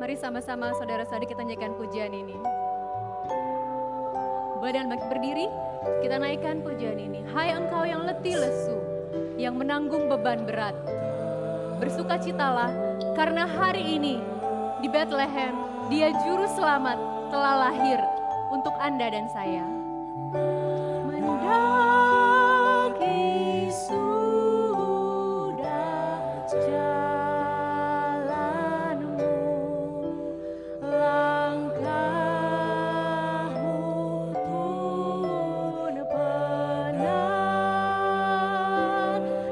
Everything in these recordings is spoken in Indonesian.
Mari sama-sama saudara-saudari kita nyanyikan pujian ini. Boleh dan berdiri, kita naikkan pujian ini. Hai engkau yang letih lesu, yang menanggung beban berat. Bersukacitalah karena hari ini di Bethlehem, Dia Juru Selamat telah lahir untuk Anda dan saya. Mendaki sudah jalanmu, langkahmu pun benar.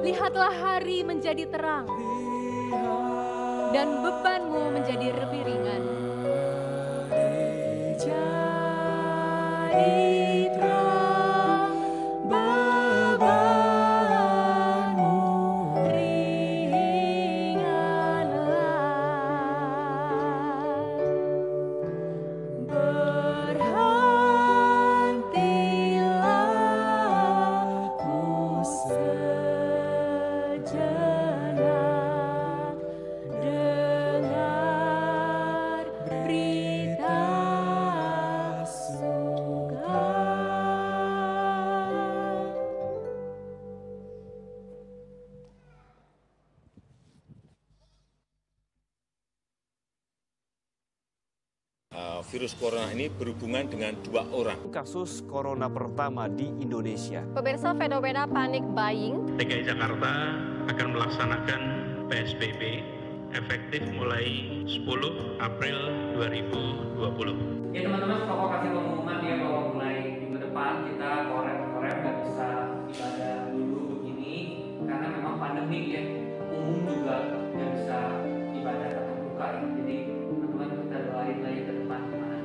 Lihatlah hari menjadi terang dan bebanmu menjadi lebih ringan. Jadi terang bebanmu ringanlah. Berhentilah ku sejenak, dengar berita suka. Virus corona ini berhubungan dengan 2 orang. Kasus corona pertama di Indonesia. Pemirsa, fenomena panic buying. DKI Jakarta akan melaksanakan PSBB efektif mulai 10 April 2020. Ya teman-teman, Pokok kasih pengumuman ya bahwa mulai minggu depan kita korem nggak bisa ibadah dulu begini karena memang pandemi ya, umum juga nggak bisa ibadah tatap muka ya. Jadi teman-teman kita doain lagi ke depan gimana.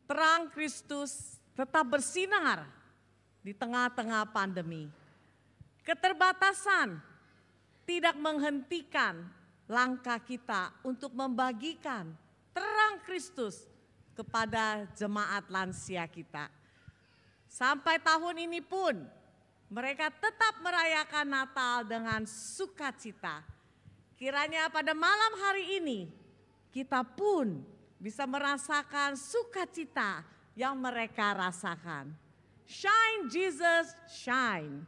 Terang Kristus tetap bersinar di tengah-tengah pandemi. Keterbatasan tidak menghentikan langkah kita untuk membagikan terang Kristus kepada jemaat lansia kita. Sampai tahun ini pun mereka tetap merayakan Natal dengan sukacita. Kiranya pada malam hari ini kita pun bisa merasakan sukacita yang mereka rasakan. Shine Jesus, shine.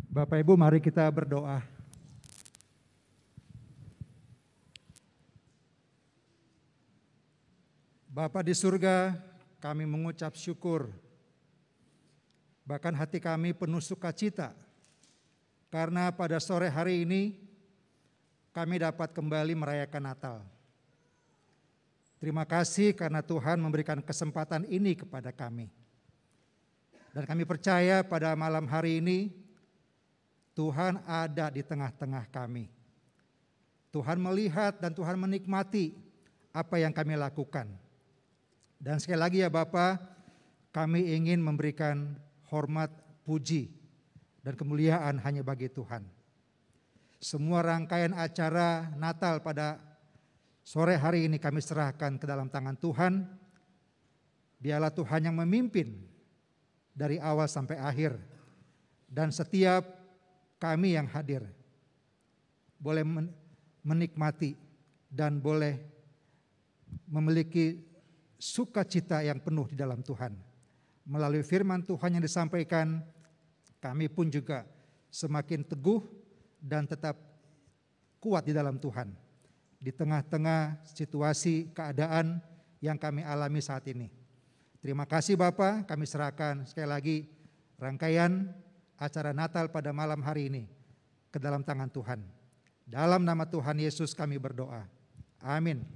Bapak Ibu, mari kita berdoa. Bapa di surga, kami mengucap syukur. Bahkan hati kami penuh sukacita karena pada sore hari ini kami dapat kembali merayakan Natal. Terima kasih karena Tuhan memberikan kesempatan ini kepada kami. Dan kami percaya pada malam hari ini Tuhan ada di tengah-tengah kami. Tuhan melihat dan Tuhan menikmati apa yang kami lakukan. Dan sekali lagi ya Bapa, kami ingin memberikan hormat, puji, dan kemuliaan hanya bagi Tuhan. Semua rangkaian acara Natal pada sore hari ini kami serahkan ke dalam tangan Tuhan. Biarlah Tuhan yang memimpin dari awal sampai akhir. Dan setiap kami yang hadir boleh menikmati dan boleh memiliki sukacita yang penuh di dalam Tuhan. Melalui firman Tuhan yang disampaikan, kami pun juga semakin teguh dan tetap kuat di dalam Tuhan. Di tengah-tengah situasi keadaan yang kami alami saat ini. Terima kasih Bapa, kami serahkan sekali lagi rangkaian acara Natal pada malam hari ini ke dalam tangan Tuhan. Dalam nama Tuhan Yesus kami berdoa. Amin.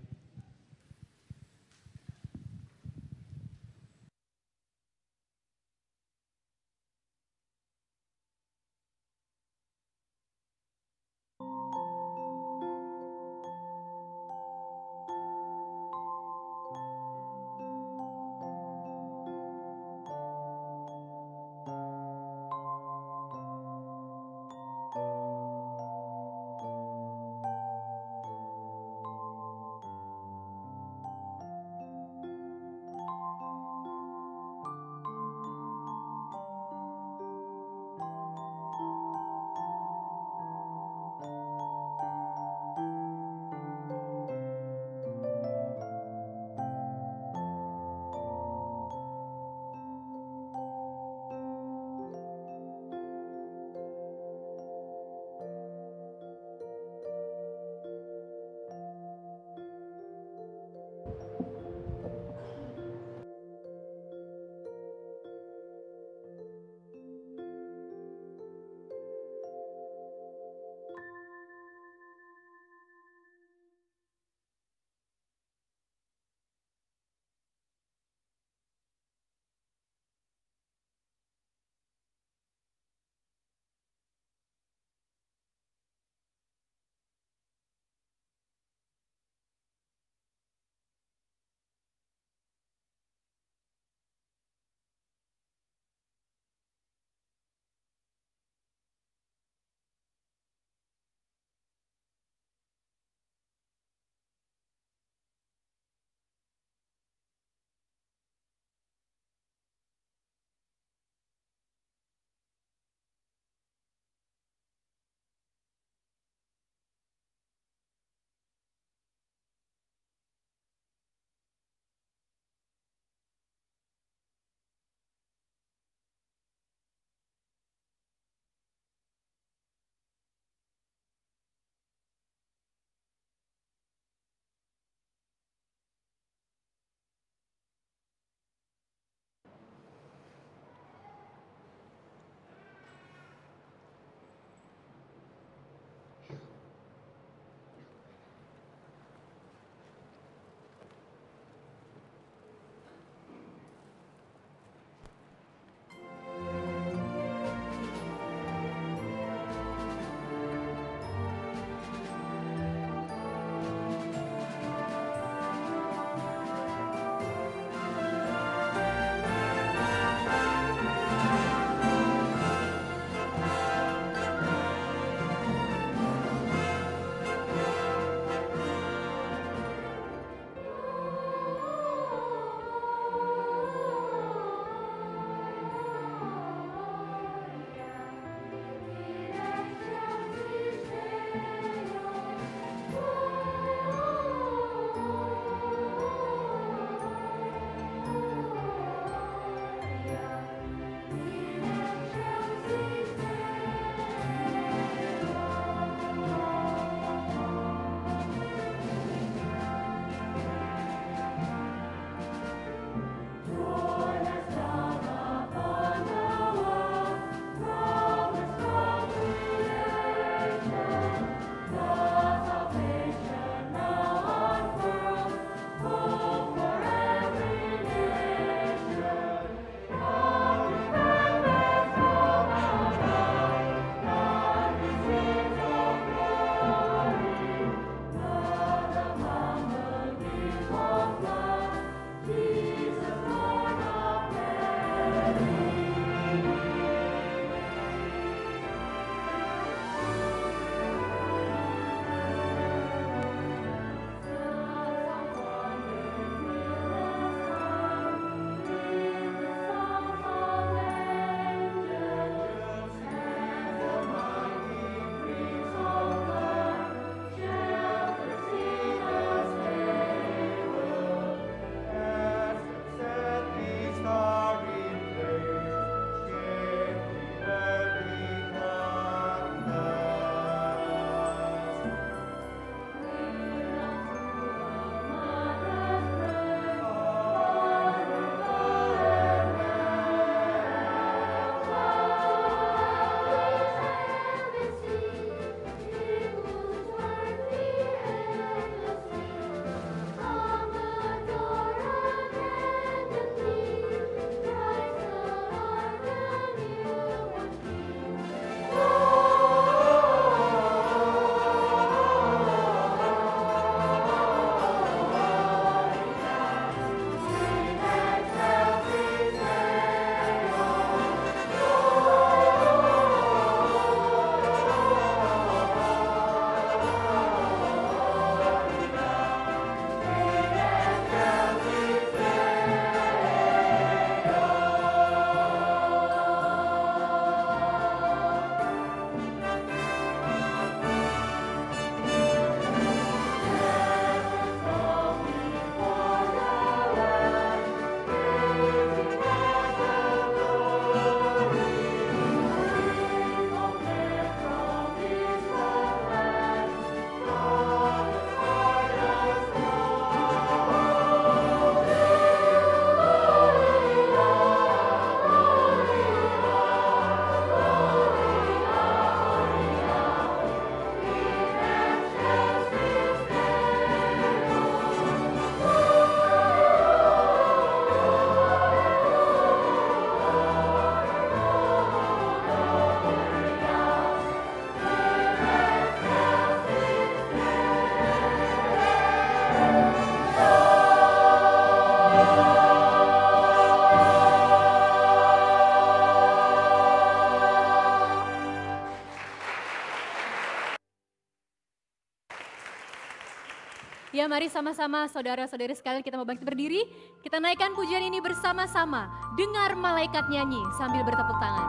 Ya mari sama-sama saudara-saudari sekalian kita mau bangkit berdiri. Kita naikkan pujian ini bersama-sama. Dengar malaikat nyanyi sambil bertepuk tangan.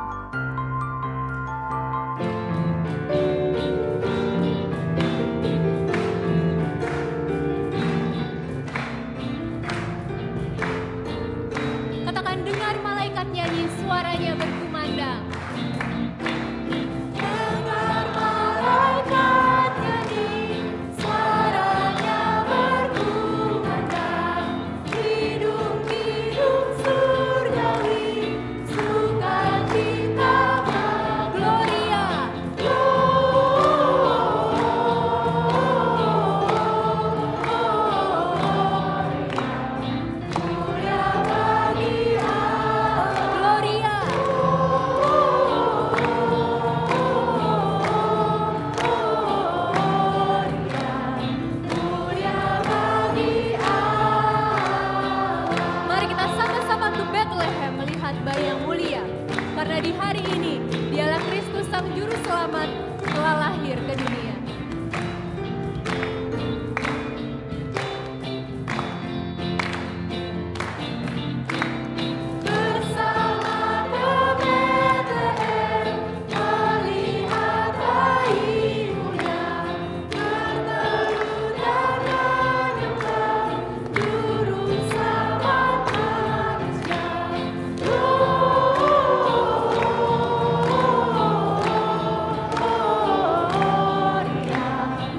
Katakan dengar malaikat nyanyi, suaranya berkumandang. Dengar malaikat nyanyi, suaranya berkumandang. Hidung-hidung surgawi, sukacita Gloria, Gloria bagi Allah, Gloria. Mari kita sama-sama ke Bethlehem melihat bayi yang mulia. Karena di hari ini, dialah Kristus Sang Juru Selamat telah lahir ke dunia. Bersama ke Bethlehem, melihat bayi mulia, berteduh dan menyembah Juru Selamat manusia.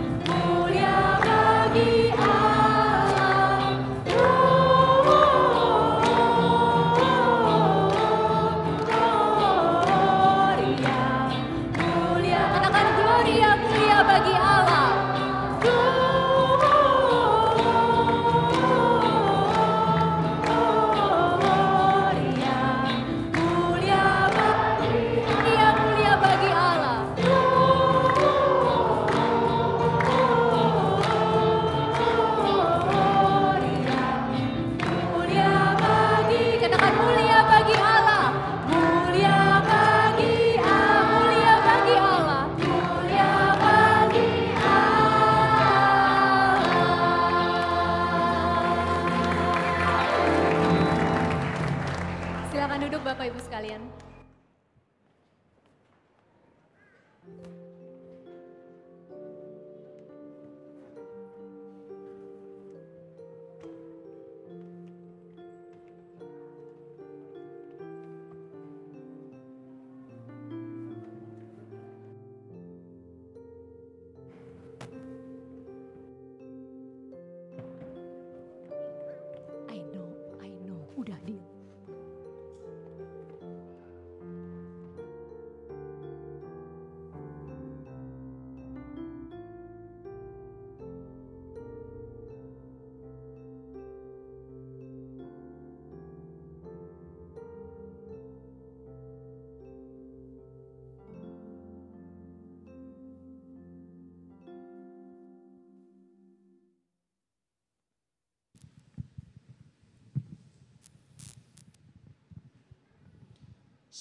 Gloria, mulia bagi Allah. Gloria, mulia. Katakan Gloria, mulia bagi Allah. Gloria, mulia bagi Allah. Mulia bagi, katakan mulia bagi Allah. Mulia bagi Allah, mulia bagi Allah, mulia bagi Allah. Silakan duduk Bapak Ibu sekalian. I know, udah diam.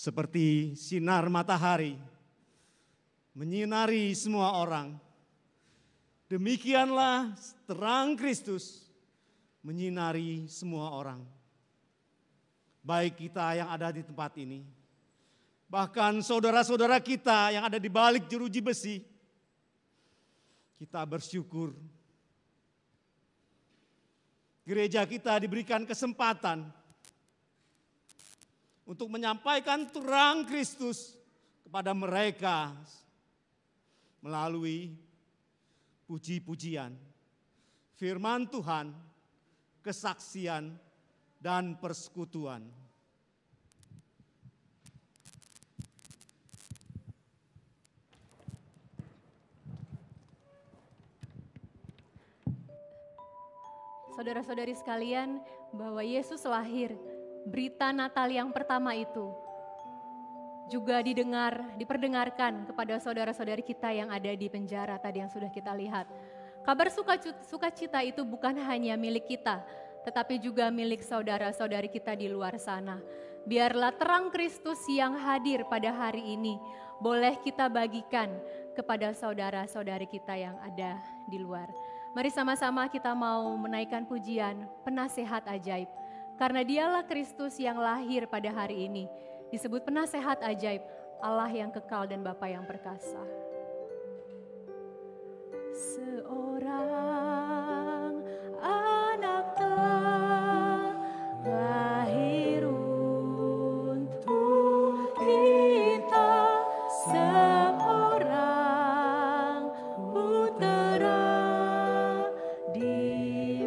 Seperti sinar matahari menyinari semua orang, demikianlah terang Kristus menyinari semua orang. Baik kita yang ada di tempat ini, bahkan saudara-saudara kita yang ada di balik jeruji besi, kita bersyukur. Gereja kita diberikan kesempatan untuk menyampaikan terang Kristus kepada mereka melalui puji-pujian, firman Tuhan, kesaksian, dan persekutuan. Saudara-saudari sekalian, bahwa Yesus lahir, berita Natal yang pertama itu juga diperdengarkan kepada saudara-saudari kita yang ada di penjara tadi yang sudah kita lihat. Kabar sukacita itu bukan hanya milik kita, tetapi juga milik saudara-saudari kita di luar sana. Biarlah terang Kristus yang hadir pada hari ini boleh kita bagikan kepada saudara-saudari kita yang ada di luar. Mari sama-sama kita mau menaikkan pujian penasehat ajaib. Karena dialah Kristus yang lahir pada hari ini. Disebut penasehat ajaib, Allah yang kekal dan Bapa yang perkasa. Seorang anak telah lahir untuk kita, seorang putera diberikan,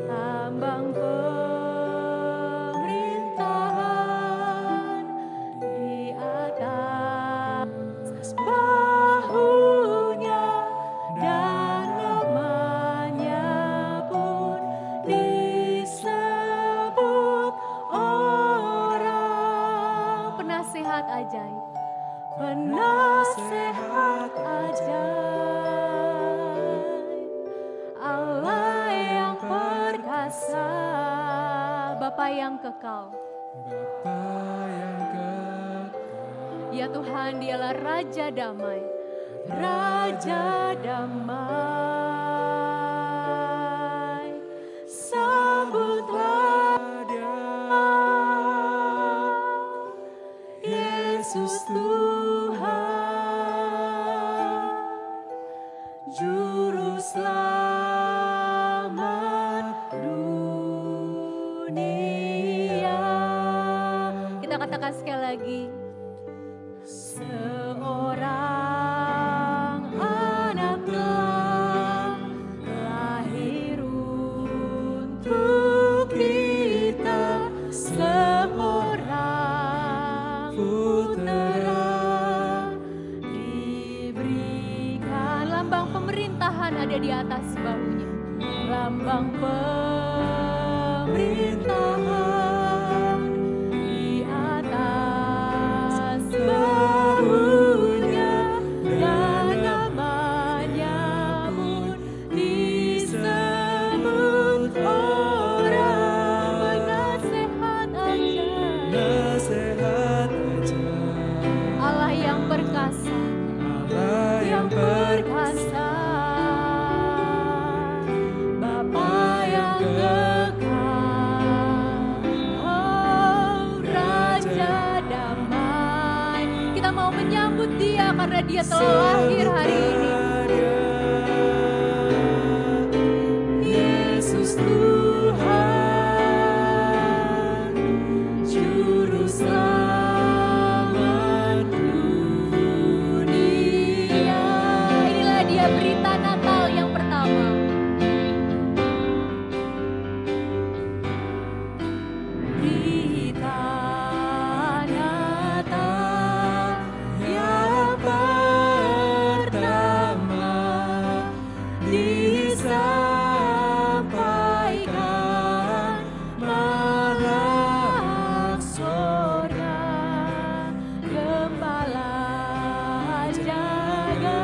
lambang pemerintahan di atas bahunya, dan namanya pun disebut orang penasehat ajaib. Penasehat ajaib, Allah yang perkasa, Bapa yang kekal. Ya Tuhan, dialah Raja Damai, Raja Damai. Sambutlah Dia, Yesus Tuhan, Juru Selamat dunia. Kita katakan sekali lagi. Seorang anak telah lahir untuk kita, seorang putera diberikan, lambang pemerintahan ada di atas bahunya, lambang pemerintahan di atas bahunya, dan namanya pun disebut orang penasehat ajaib. Allah yang perkasa, yang perkasa, Bapa yang kekal, oh Raja Damai. Kita mau menyambut Dia karena Dia telah lahir hari ini. Yesus Tuhan, Juru Selamat dunia. Inilah dia berita Natal yang pertama. Berita Natal yang pertama disampaikan Malak sorga, Gembala jaga,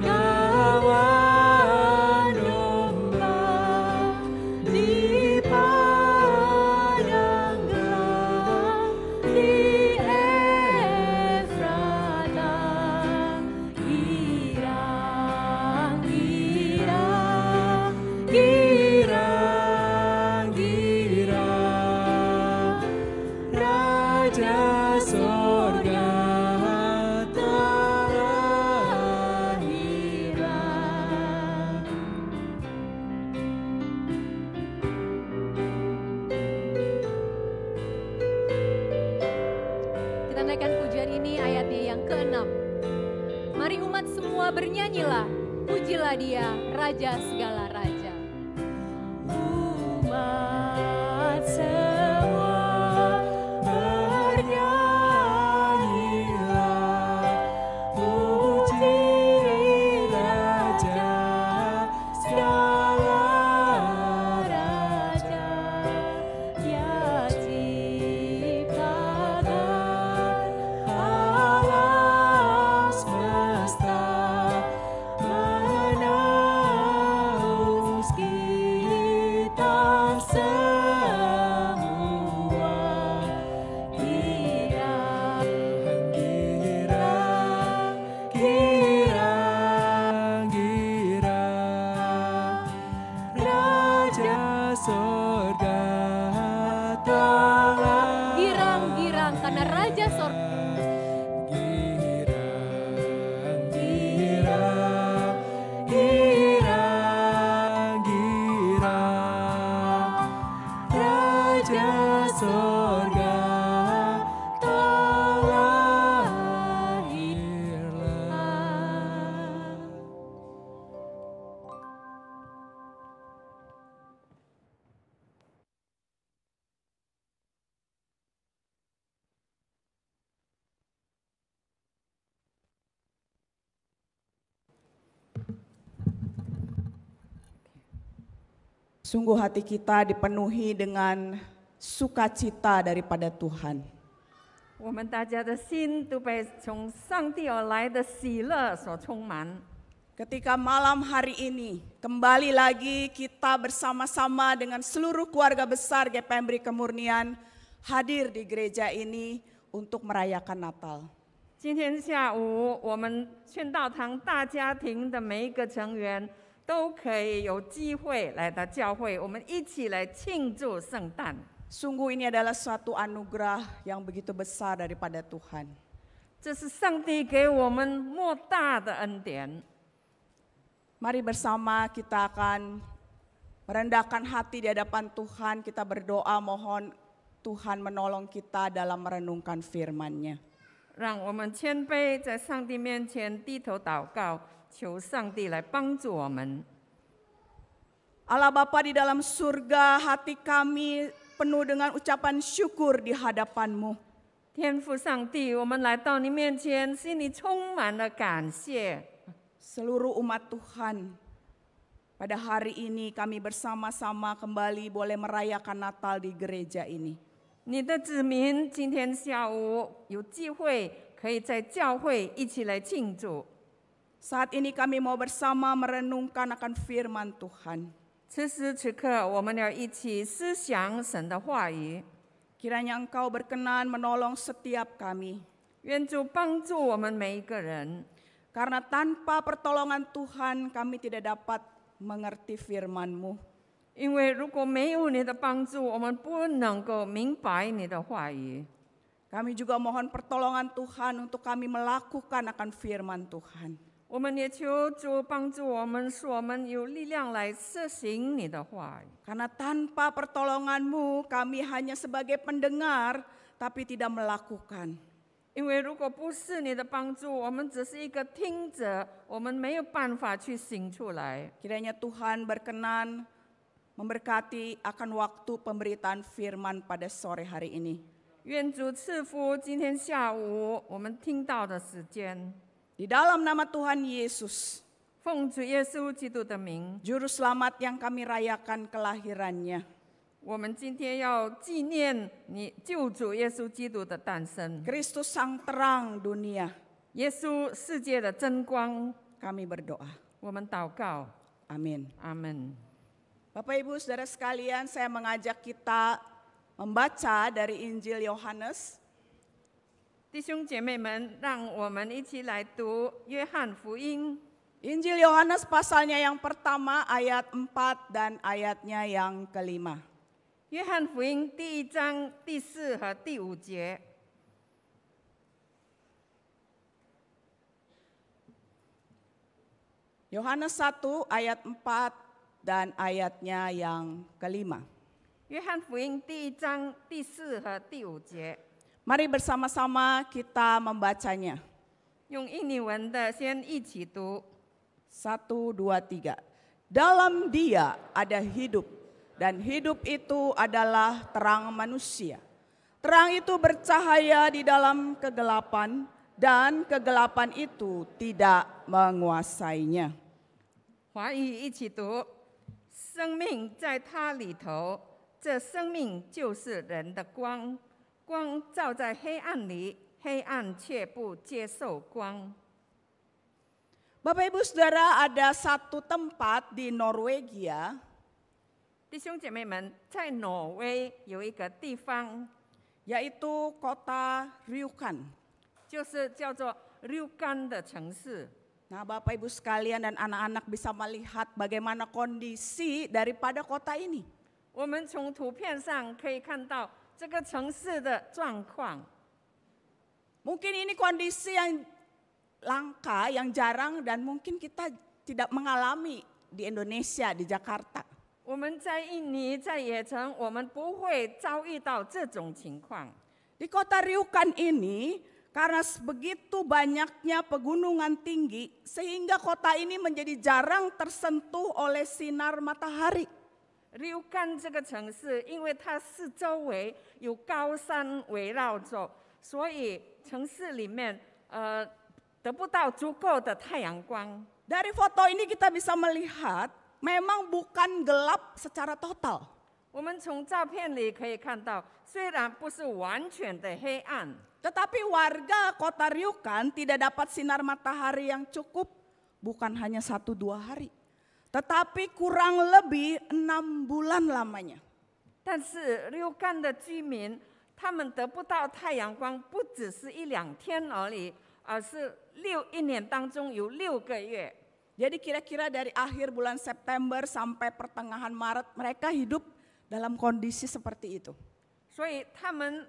kawan domba di padang gelap di Efrata. Girang-girang, girang-girang, Raja sorga telah hilang. Kita naikkan pujian ini, ayatnya yang ke-6. Mari umat semua bernyanyilah, pujilah Dia, Raja segala raja. Umat semua bernyanyilah, puji Raja segala raja. Dia ciptakan alam semesta, menaus kita Sungguh hati kita dipenuhi dengan sukacita daripada Tuhan. 我们大家的心都被从上帝而来的喜乐所充满。 Ketika malam hari ini kembali lagi kita bersama-sama dengan seluruh keluarga besar GPM Beri Kemurnian hadir di gereja ini untuk merayakan Natal. 今天下午，我们劝道堂大家庭的每一个成员都可以有机会来到教会，我们一起来庆祝圣诞。 Sungguh ini adalah suatu anugerah yang begitu besar daripada Tuhan. 这是上帝给我们莫大的恩典。 Mari bersama kita akan merendahkan hati di hadapan Tuhan, kita berdoa mohon Tuhan menolong kita dalam merenungkan firman-Nya. 让我们谦卑在上帝面前低头祷告，求上帝来帮助我们。 Allah Bapa di dalam surga, hati kami penuh dengan ucapan syukur di hadapan-Mu. 天父上帝，我们来到你面前，心里充满了感谢。 Seluruh umat Tuhan, pada hari ini kami bersama-sama kembali boleh merayakan Natal di gereja ini. 你的子民今天下午有机会可以在教会一起来庆祝。 Saat ini kami mau bersama merenungkan akan firman Tuhan. 此时此刻，我们要一起思想神的话语。 Kiranya Engkau berkenan menolong setiap kami. 愿主帮助我们每一个人。 Karena tanpa pertolongan Tuhan kami tidak dapat mengerti firman-Mu. 因为如果没有你的帮助，我们不能够明白你的话语。 Kami juga mohon pertolongan Tuhan untuk kami melakukan akan firman Tuhan. 我们也求主帮助我们，使我们有力量来实行你的话语。 Karena tanpa pertolongan-Mu kami hanya sebagai pendengar tapi tidak melakukan. 因为如果不是你的帮助，我们只是一个听者，我们没有办法去行出来。 Kiranya Tuhan berkenan memberkati akan waktu pemberitaan firman pada sore hari ini. 愿主赐福今天下午我们听到的时间。 Di dalam nama Tuhan Yesus, 奉主耶稣基督的名， Juru Selamat yang kami rayakan kelahirannya. 我们今天要纪念你救主耶稣基督的诞生。 Kristus sang terang dunia. 耶稣世界的真光， Kami berdoa. 我们祷告。 Amin. 阿门。 Bapak Ibu Saudara sekalian, saya mengajak kita membaca dari Injil Yohanes. 弟兄姐妹们，让我们一起来读约翰福音。 Injil Yohanes pasalnya yang pertama ayat 4 dan ayatnya yang kelima. 约翰福音第一章第4和第5节。 Yohanes 1 ayat 4 dan ayatnya yang kelima. 约翰福音第一章第4和第5节。 Mari bersama-sama kita membacanya. 用印尼文的先一起读。 1, 2, 3. Dalam Dia ada hidup, dan hidup itu adalah terang manusia. Terang itu bercahaya di dalam kegelapan, dan kegelapan itu tidak menguasainya. 华语一起读。生命在它里头，这生命就是人的光。光照在黑暗里，黑暗却不接受光。 Bapak Ibu Saudara, ada satu tempat di Norwegia 弟兄姐妹们，在挪威有一个地方， yaitu kota Rjukan. 就是叫做ryukan干的城市。 Nah, Bapak Ibu sekalian dan anak-anak bisa melihat bagaimana kondisi daripada kota ini. 我们从图片上可以看到这个城市的状况。 Mungkin ini kondisi yang langka, yang jarang dan mungkin kita tidak mengalami di Indonesia, di Jakarta. 我们在印尼，在野城，我们不会遭遇到这种情况。 Di kota Rjukan ini, karena begitu banyaknya pegunungan tinggi, sehingga kota ini menjadi jarang tersentuh oleh sinar matahari. ryukan干这个城市，因为它四周围有高山围绕着，所以城市里面得不到足够的太阳光。 Dari foto ini kita bisa melihat memang bukan gelap secara total. 我们从照片里可以看到，虽然不是完全的黑暗， Tetapi warga kota Rjukan tidak dapat sinar matahari yang cukup bukan hanya 1-2 hari. Tetapi kurang lebih 6 bulan lamanya. 但是六干的居民，他们得不到太阳光，不只是1-2天而已，而是一年当中有6个月。 Jadi kira-kira dari akhir bulan September sampai pertengahan Maret mereka hidup dalam kondisi seperti itu. 所以他们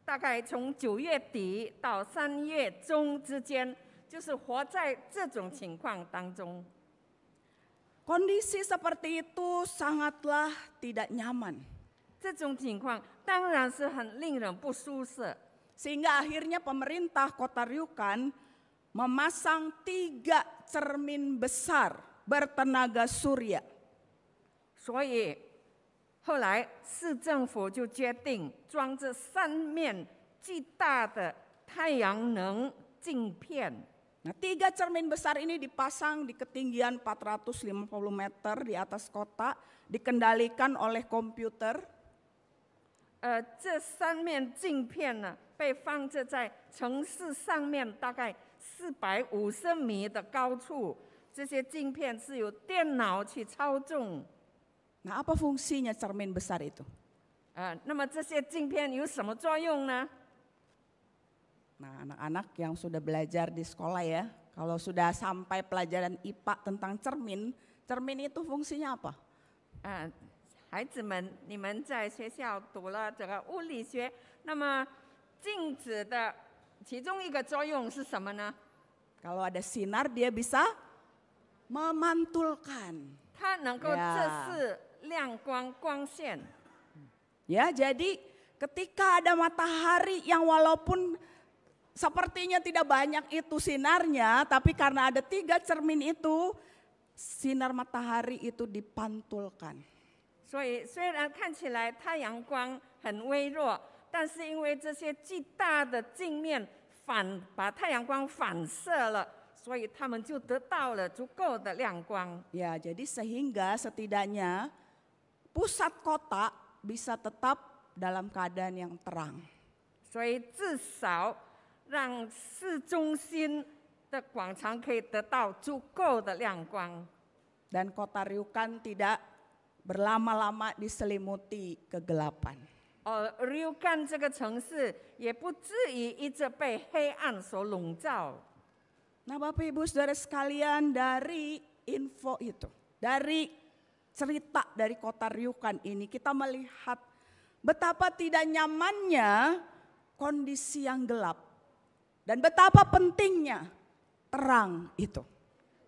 大概从9月底到3月中之间，就是活在这种情况当中。 Kondisi seperti itu sangatlah tidak nyaman. 这种情况当然是很令人不舒适， Sehingga akhirnya pemerintah kota Rjukan memasang 3 cermin besar bertenaga surya. 所以后来市政府就决定装这3面巨大的太阳能镜片。 Nah, 3 cermin besar ini dipasang di ketinggian 450 meter di atas kota, dikendalikan oleh komputer. 这3面镜片呢，被放置在城市上面大概450米的高处。这些镜片是由电脑去操纵。 Nah, apa fungsinya cermin besar itu? 那么这些镜片有什么作用呢？ Nah, anak-anak yang sudah belajar di sekolah ya, kalau sudah sampai pelajaran IPA tentang cermin, cermin itu fungsinya apa? 孩子们，你们在学校读了这个物理学，那么镜子的其中一个作用是什么呢？ Kalau ada sinar dia bisa memantulkan. 它能够折射亮光光线。 Ya, jadi ketika ada matahari yang walaupun sepertinya tidak banyak itu sinarnya, tapi karena ada 3 cermin itu, sinar matahari itu dipantulkan. 所以虽然看起来太阳光很微弱，但是因为这些巨大的镜面把太阳光反射了，所以他们就得到了足够的亮光。 Ya, jadi sehingga setidaknya pusat kota bisa tetap dalam keadaan yang terang. 所以至少让市中心的广场可以得到足够的亮光。 Dan kota Rjukan tidak berlama-lama diselimuti kegelapan. Rjukan 这个城市也不至于一直被黑暗所笼罩。 Nah, Bapak Ibu Saudara sekalian, dari info itu, dari cerita dari kota Rjukan ini kita melihat betapa tidak nyamannya kondisi yang gelap dan betapa pentingnya terang itu.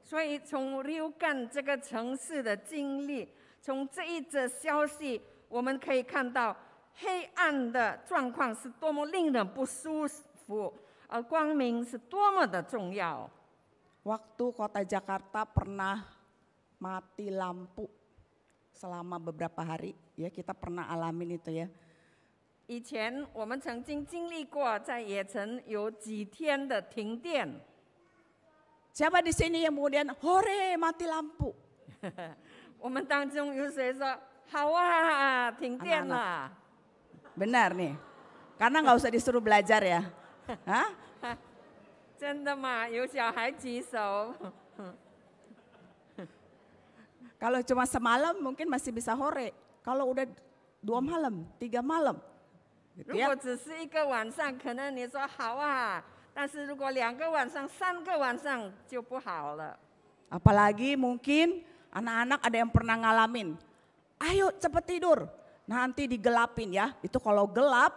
所以从Rjukan 这个城市的经历，从这一则消息，我们可以看到黑暗的状况是多么令人不舒服，而光明是多么的重要。 Waktu kota Jakarta pernah mati lampu selama beberapa hari, ya kita pernah alamin itu ya. 以前我们曾经经历过在野城有几天的停电。 Siapa di sini yang kemudian hore mati lampu? 我们当中有谁说好啊，停电了？ Benar nih, karena nggak usah disuruh belajar ya. Hah? 真的吗？有小孩举手。 Kalau cuma semalam mungkin masih bisa hore. Kalau udah 2 malam, 3 malam. 如果只是一个晚上，可能你说好啊，但是如果2个晚上、3个晚上就不好了。 Apalagi mungkin anak-anak ada yang pernah ngalamin. Ayo cepet tidur, nanti digelapin ya. Itu kalau gelap,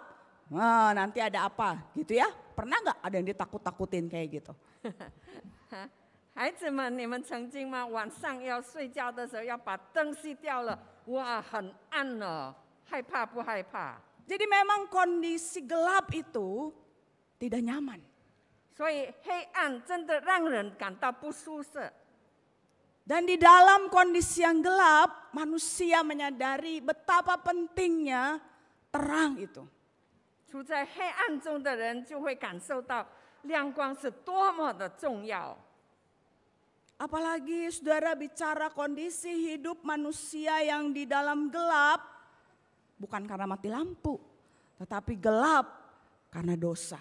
nah, nanti ada apa gitu ya. Pernah nggak ada yang ditakut-takutin kayak gitu? 孩子们，你们曾经吗？晚上要睡觉的时候要把灯熄掉了，哇，很暗了，害怕不害怕？ Jadi memang kondisi gelap itu tidak nyaman. 所以黑暗真的让人感到不舒适。 Dan di dalam kondisi yang gelap, manusia menyadari betapa pentingnya terang itu. 处在黑暗中的人就会感受到亮光是多么的重要。Apalagi saudara bicara kondisi hidup manusia yang di dalam gelap, bukan karena mati lampu, tetapi gelap karena dosa.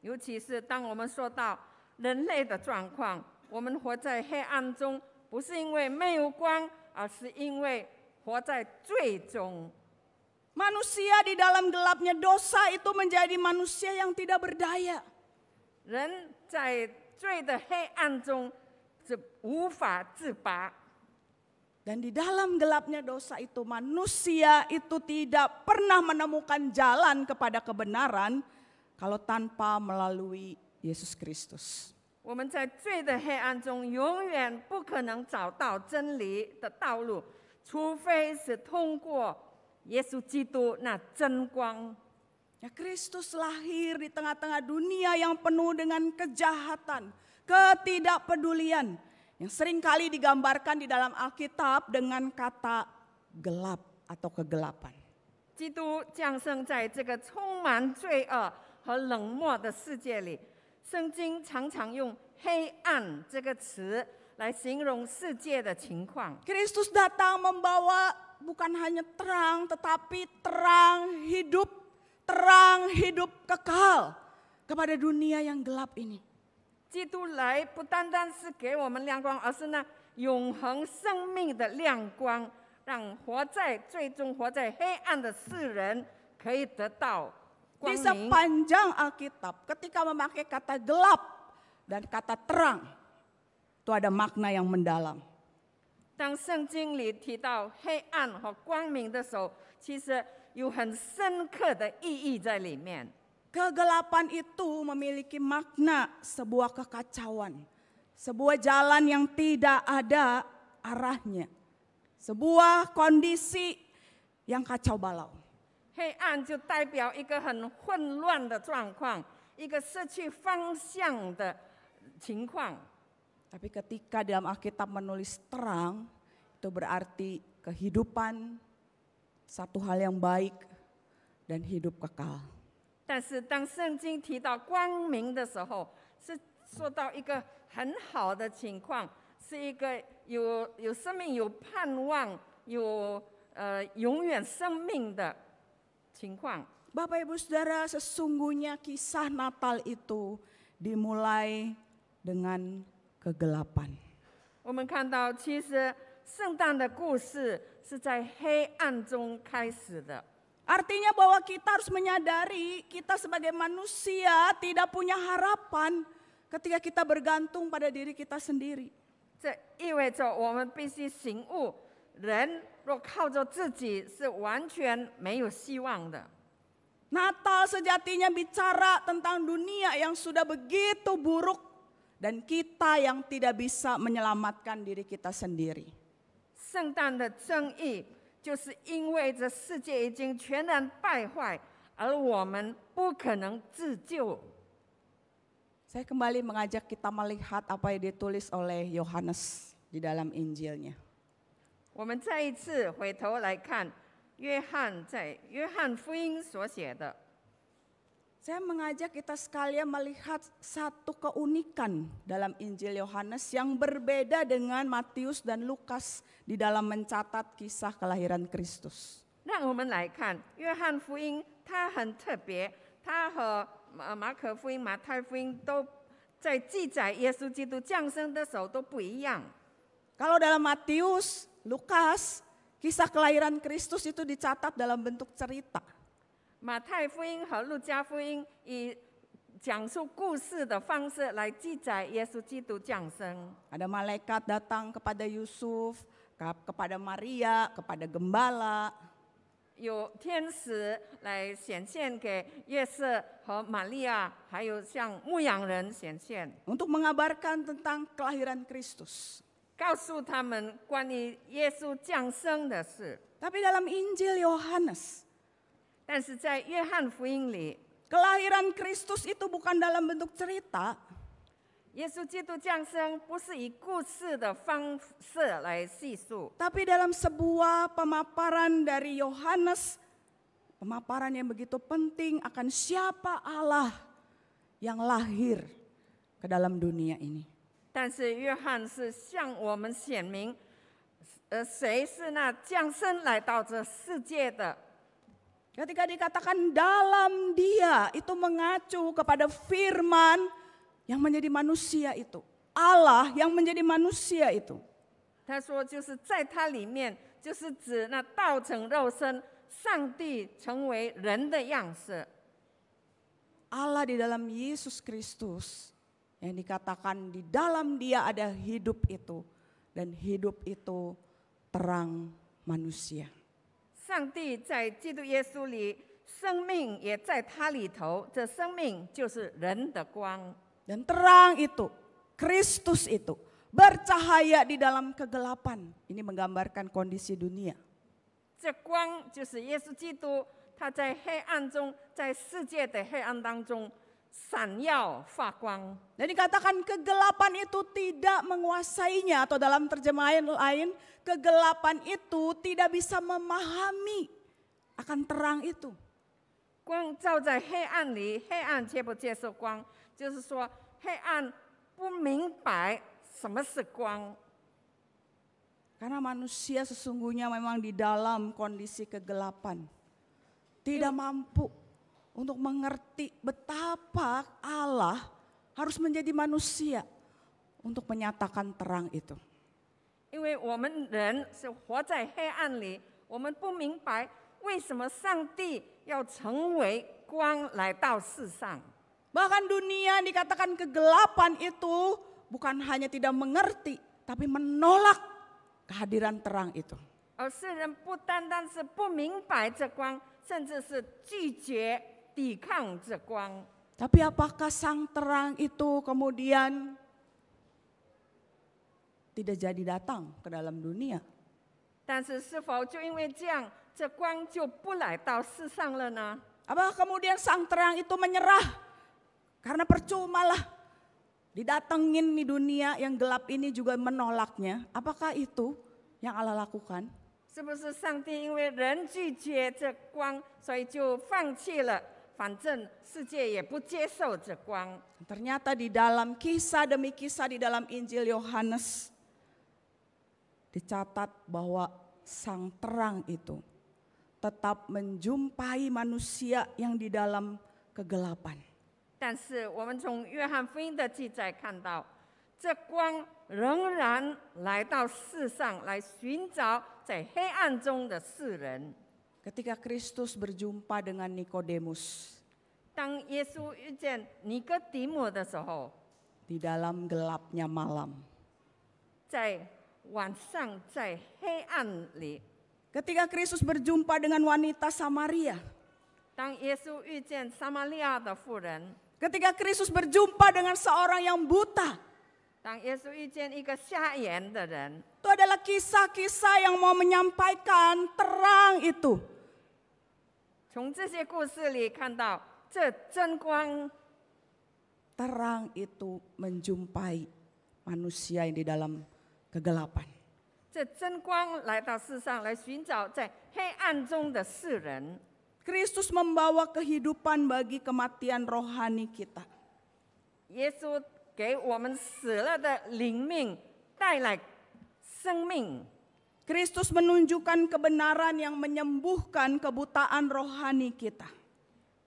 尤其是当我们说到人类的状况，我们活在黑暗中，不是因为没有光，而是因为活在罪中。 Manusia di dalam gelapnya dosa itu menjadi manusia yang tidak berdaya. 人在罪的黑暗中无法自拔。 Dan di dalam gelapnya dosa itu manusia itu tidak pernah menemukan jalan kepada kebenaran kalau tanpa melalui Yesus Kristus. 我们在罪的黑暗中永远不可能找到真理的道路，除非是通过耶稣基督那真光。 Ya, Kristus lahir di tengah-tengah dunia yang penuh dengan kejahatan, ketidakpedulian, yang seringkali digambarkan di dalam Alkitab dengan kata gelap atau kegelapan. 基督降生在这个充满罪恶和冷漠的世界里，圣经常常用“黑暗”这个词来形容世界的情况。 Kristus datang membawa bukan hanya terang, tetapi terang hidup kekal kepada dunia yang gelap ini. 基督来不单单是给我们亮光，而是那永恒生命的亮光，让活在最终活在黑暗的世人可以得到光 Di 明。 sepanjang Alkitab ketika memakai kata gelap dan kata terang, itu ada makna yang mendalam. 当圣经里提到黑暗和光明的时候，其实有很深刻的意义在里面。 Kegelapan itu memiliki makna sebuah kekacauan, sebuah jalan yang tidak ada arahnya, sebuah kondisi yang kacau balau. 黑暗就代表一个很混乱的状况，一个失去方向的情况。 Tapi ketika dalam Alkitab menulis terang, itu berarti kehidupan, satu hal yang baik, dan hidup kekal. 但是当圣经提到光明的时候，是说到一个很好的情况，是一个有生命、有盼望、有永远生命的情况。 Bapak Ibu Saudara, sesungguhnya kisah Natal itu dimulai dengan kegelapan. 我们看到，其实圣诞的故事是在黑暗中开始的。 Artinya bahwa kita harus menyadari kita sebagai manusia tidak punya harapan ketika kita bergantung pada diri kita sendiri. 这意味着我们必须醒悟，人若靠着自己是完全没有希望的。 Natal sejatinya bicara tentang dunia yang sudah begitu buruk dan kita yang tidak bisa menyelamatkan diri kita sendiri. 圣诞的真意就是因为这世界已经全然败坏，而我们不可能自救。 Saya kembali mengajak kita melihat apa yang ditulis oleh Yohanes di dalam Injilnya. 我们再一次回头来看约翰在约翰福音所写的。 Saya mengajak kita sekalian melihat satu keunikan dalam Injil Yohanes yang berbeda dengan Matius dan Lukas di dalam mencatat kisah kelahiran Kristus. 让我们来看约翰福音，它很特别，它和马可福音、马太福音都在记载耶稣基督降生的时候都不一样。 Kalau dalam Matius, Lukas, kisah kelahiran Kristus itu dicatat dalam bentuk cerita. 马太福音和路加福音以讲述故事的方式来记载耶稣基督降生。 Ada malaikat datang kepada Yusuf, kepada Maria, kepada gembala. 有天使来显现给约瑟和玛利亚，还有向牧羊人显现， Untuk mengabarkan tentang kelahiran Kristus. 告诉他们关于耶稣降生的事。 Tapi dalam Injil Yohanes, 但是在约翰福音里， kelahiran Kristus itu bukan dalam bentuk cerita, 耶稣基督降生不是以故事的方式来叙述， tapi dalam sebuah pemaparan dari Yohanes, pemaparan yang begitu penting akan siapa Allah yang lahir ke dalam dunia ini. 但是约翰是向我们显明，谁是那降生来到这世界的。 Ketika dikatakan dalam Dia, itu mengacu kepada firman yang menjadi manusia itu. Allah yang menjadi manusia itu. 他说就是在他里面，就是指那道成肉身，上帝成为人的样式。 Allah di dalam Yesus Kristus yang dikatakan di dalam Dia ada hidup itu, dan hidup itu terang manusia. 上帝在基督耶稣里，生命也在他里头，这生命就是人的光。 Dan terang itu, Kristus itu bercahaya di dalam kegelapan. Ini menggambarkan kondisi dunia. 这光就是耶稣基督，他在黑暗中，在世界的黑暗当中闪耀发光。 Dan dikatakan kegelapan itu tidak menguasainya, atau dalam terjemahan lain, kegelapan itu tidak bisa memahami akan terang itu. 光照在黑暗里，黑暗却不接受光，就是说黑暗不明白什么是光。 Karena manusia sesungguhnya memang di dalam kondisi kegelapan. Tidak mampu untuk mengerti betapa Allah harus menjadi manusia untuk menyatakan terang itu. 因为我们人是活在黑暗里，我们不明白为什么上帝要成为光来到世上。 Bahkan dunia dikatakan kegelapan itu bukan hanya tidak mengerti, tapi menolak kehadiran terang itu. 而世人不单单是不明白这光，甚至是拒绝抵抗这光。 Tapi apakah sang terang itu kemudian tidak jadi datang ke dalam dunia? 但是是否就因为这样，这光就不来到世上了呢？ Apakah kemudian sang terang itu menyerah? Karena percumalah didatengin di dunia yang gelap ini juga menolaknya. Apakah itu yang Allah lakukan? 是不是上帝因为人拒绝这光，所以就放弃了？反正世界也不接受这光。 Ternyata di dalam kisah demi kisah di dalam Injil Yohanes dicatat bahwa sang terang itu tetap menjumpai manusia yang di dalam kegelapan. 但是我们从约翰福音的记载看到，这光仍然来到世上，来寻找在黑暗中的世人。 Ketika Kristus berjumpa dengan Nikodemus 当耶稣遇见尼哥底母的时候， di dalam gelapnya malam. 在晚上，在黑暗里， Ketika Kristus berjumpa dengan wanita Samaria. 当耶稣遇见撒玛利亚的妇人， Ketika Kristus berjumpa dengan seorang yang buta. 当耶稣遇见一个瞎眼的人， Itu adalah kisah-kisah yang mau menyampaikan terang itu. 从这些故事里看到，这真光 Terang itu menjumpai manusia yang di dalam kegelapan. 这真光来到世上，来寻找在黑暗中的世人。 Kristus membawa kehidupan bagi kematian rohani kita. 耶稣给我们死了的灵命带来生命。 Kristus menunjukkan kebenaran yang menyembuhkan kebutaan rohani kita.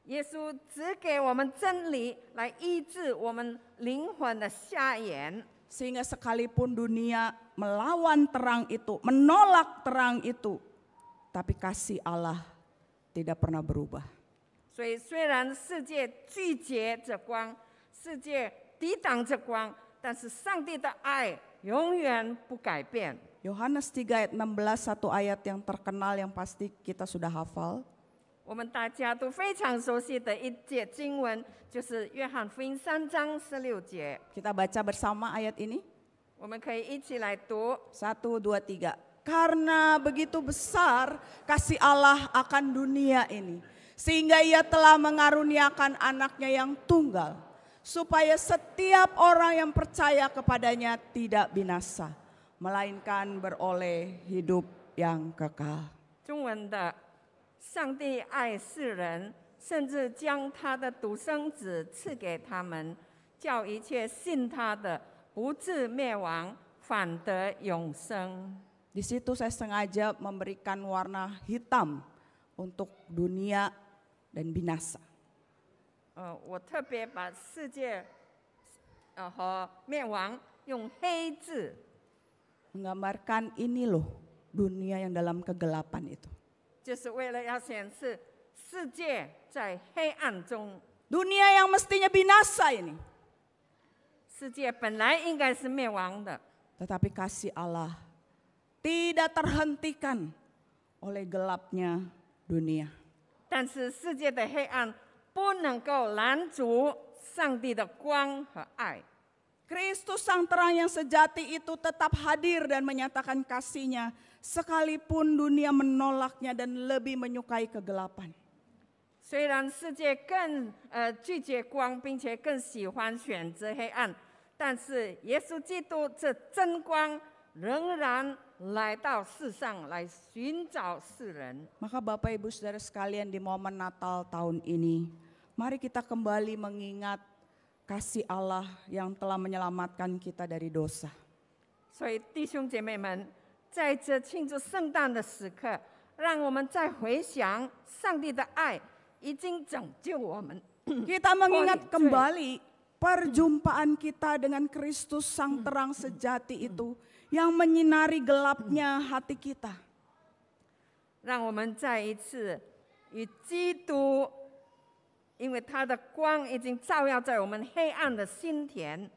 耶稣只给我们真理，来医治我们灵魂的瞎眼。 Sehingga sekalipun dunia melawan terang itu, menolak terang itu, tapi kasih Allah tidak pernah berubah. 所以虽然世界拒绝这光，世界抵挡这光，但是上帝的爱永远不改变。 Yohanes 3 ayat 16, satu ayat yang terkenal yang pasti kita sudah hafal. 我们大家都非常熟悉的一节经文，就是约翰福音3章16节。 Kita baca bersama ayat ini. 我们可以一起来读。 1, 2, 3. Karena begitu besar kasih Allah akan dunia ini, sehingga ia telah mengaruniakan anaknya yang tunggal, supaya setiap orang yang percaya kepadanya tidak binasa, melainkan beroleh hidup yang kekal. 中文的，上帝爱世人，甚至将他的独生子赐给他们，叫一切信他的不至灭亡，反得永生。 Di situ saya sengaja memberikan warna hitam untuk dunia dan binasa. 我特别把世界和灭亡用黑字， Menggambarkan ini loh dunia yang dalam kegelapan itu. 就是为了要显示世界在黑暗中， Dunia yang mestinya binasa ini. 世界本来应该是灭亡的， Tetapi kasih Allah tidak terhentikan oleh gelapnya dunia. 但是世界的黑暗不能够拦阻上帝的光和爱。 Kristus sang terang yang sejati itu tetap hadir dan menyatakan kasih-Nya sekalipun dunia menolaknya dan lebih menyukai kegelapan. 虽然世界更拒绝光，并且更喜欢选择黑暗，但是耶稣基督这真光仍然来到世上来寻找世人。 Maka Bapak Ibu Saudara sekalian, di momen Natal tahun ini, mari kita kembali mengingat kasih Allah yang telah menyelamatkan kita dari dosa. 所以弟兄姐妹们，在这庆祝圣诞的时刻，让我们再回想上帝的爱已经拯救我们。 Kita mengingat kembali perjumpaan kita dengan Kristus sang terang sejati itu yang menyinari gelapnya hati kita. 让我们再一次与基督，因为他的光已经照耀在我们黑暗的心田。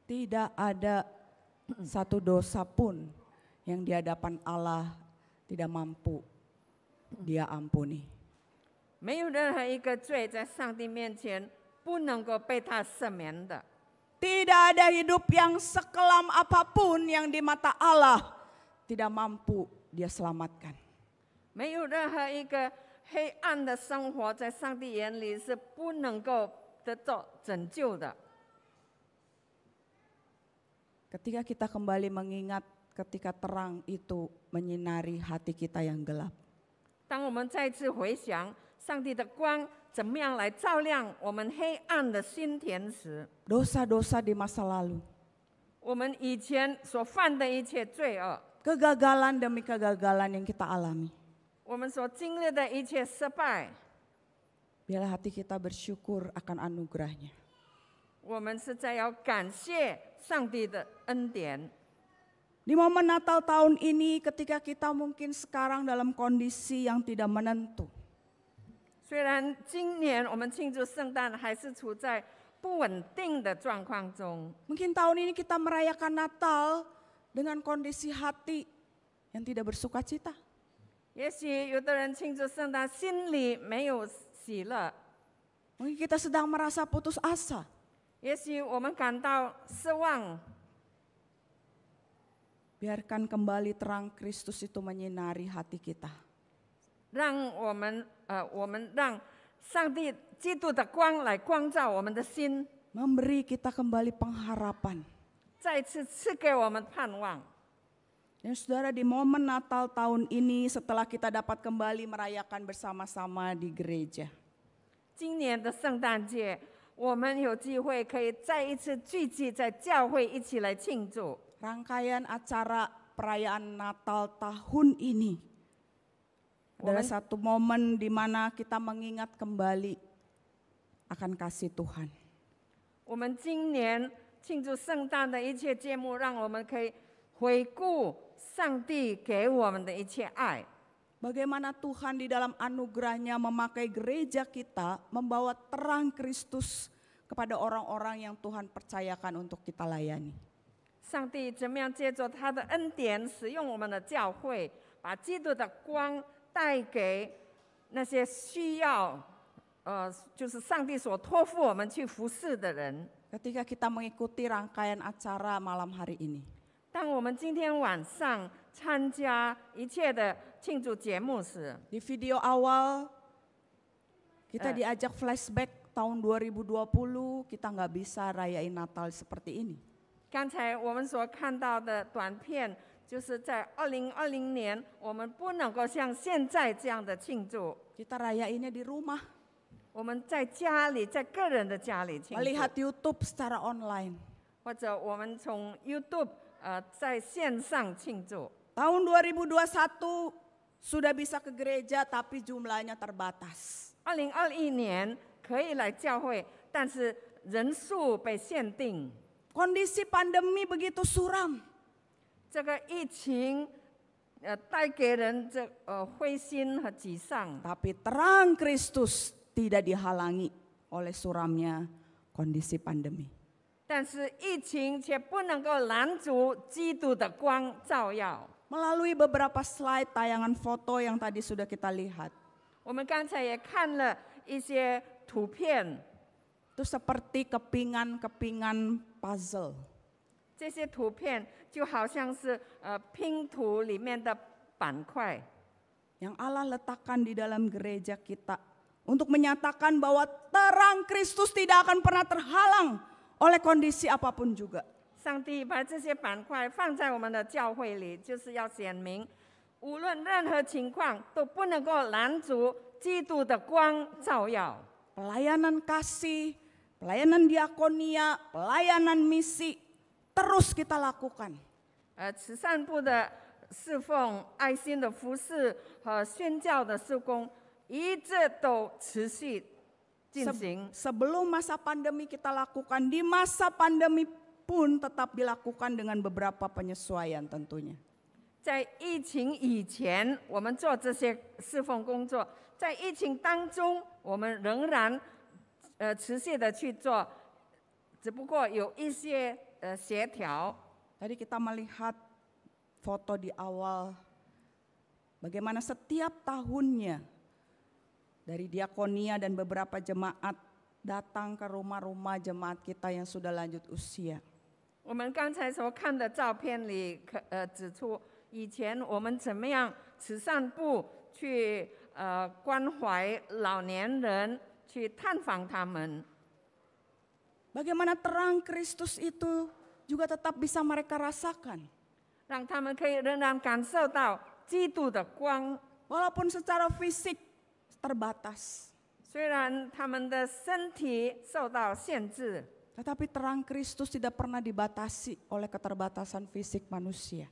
Tidak ada satu dosa pun yang di hadapan Allah tidak mampu Dia ampuni. 没有任何一个罪在上帝面前不能够被他赦免的。 Tidak ada hidup yang sekelam apapun yang di mata Allah tidak mampu Dia selamatkan. 没有任何一个黑暗的生活在上帝眼里是不能够得到拯救的。 Ketika kita kembali mengingat ketika terang itu menyinari hati kita yang gelap. 当我们再次回想上帝的光怎么样来照亮我们黑暗的心田时， Dosa-dosa di masa lalu. 我们以前所犯的一切罪恶， Kegagalan demi kegagalan yang kita alami. 我们所经历的一切失败， Biarlah hati kita bersyukur akan anugerahnya. 我们实在要感谢上帝的恩典。 Di momen Natal tahun ini ketika kita mungkin sekarang dalam kondisi yang tidak menentu. 虽然今年我们庆祝圣诞还是处在不稳定的状况中， Mungkin tahun ini kita merayakan Natal dengan kondisi hati yang tidak bersuka cita. 也许有的人庆祝圣诞心里没有喜乐， Mungkin kita sedang merasa putus asa. 也许我们感到失望。 Biarkan kembali terang Kristus itu menyinari hati kita. 让我们让上帝基督的光来光照我们的心， Memberi kita kembali pengharapan. 再次赐给我们盼望。 Dan saudara, di momen Natal tahun ini setelah kita dapat kembali merayakan bersama-sama di gereja. 今年的圣诞节，我们有机会可以再一次聚集在教会一起来庆祝。 Rangkaian acara perayaan Natal tahun ini adalah satu momen di mana kita mengingat kembali akan kasih Tuhan. 我们今年庆祝圣诞的一切节目，让我们可以回顾上帝给我们的一切爱。 Bagaimana Tuhan di dalam anugerahnya memakai gereja kita membawa terang Kristus kepada orang-orang yang Tuhan percayakan untuk kita layani. 上帝怎么样借着他的恩典，使用我们的教会，把基督的光带给那些需要，就是上帝所托付我们去服侍的人。 Ketika kita mengikuti rangkaian acara malam hari ini. 当我们今天晚上参加一切的庆祝节目时， Di video awal kita diajak flashback tahun 2020, kita nggak bisa rayain Natal seperti ini. 刚才我们所看到的短片，就是在2020年，我们不能够像现在这样的庆祝。 Kita rayainnya di rumah. 我们在家里，在个人的家里庆祝。 Melihat YouTube secara online. 或者我们从 YouTube 在线上庆祝。 Tahun 2021 sudah bisa ke gereja tapi jumlahnya terbatas. 2021年可以来教会，但是人数被限定。 Kondisi pandemi begitu suram. 这个疫情带给人灰心和沮丧。 Tapi terang Kristus tidak dihalangi oleh suramnya kondisi pandemi. 但是疫情却不能够拦阻基督的光照耀。 Melalui beberapa slide tayangan foto yang tadi sudah kita lihat. 我们刚才也看了一些图片， Itu seperti kepingan-kepingan puzzle. 这些图片就好像是拼图里面的板块。 Yang Allah letakkan di dalam gereja kita untuk menyatakan bahwa terang Kristus tidak akan pernah terhalang oleh kondisi apapun juga. 上帝把这些板块放在我们的教会里，就是要显明，无论任何情况都不能够拦阻基督的光照耀。 Pelayanan kasih, pelayanan diakonia, pelayanan misi terus kita lakukan. 慈善部的侍奉、爱心的服侍和宣教的事工，一直都持续进行。 Sebelum masa pandemi kita lakukan, di masa pandemi pun tetap dilakukan dengan beberapa penyesuaian tentunya. 在疫情以前，我们做这些侍奉工作；在疫情当中，我们仍然持续的去做，只不过有一些协调。 Tadi kita melihat foto di awal bagaimana setiap tahunnya dari diakonia dan beberapa jemaat datang ke rumah-rumah jemaat kita yang sudah lanjut usia. 我们刚才所看的照片里，指出以前我们怎么样慈善部去关怀老年人，去探访他们。 Bagaimana terang Kristus itu juga tetap bisa mereka rasakan. 让他们可以仍然感受到基督的光， Walaupun secara fisik terbatas. 虽然他们的身体受到限制。 Tetapi terang Kristus tidak pernah dibatasi oleh keterbatasan fisik manusia.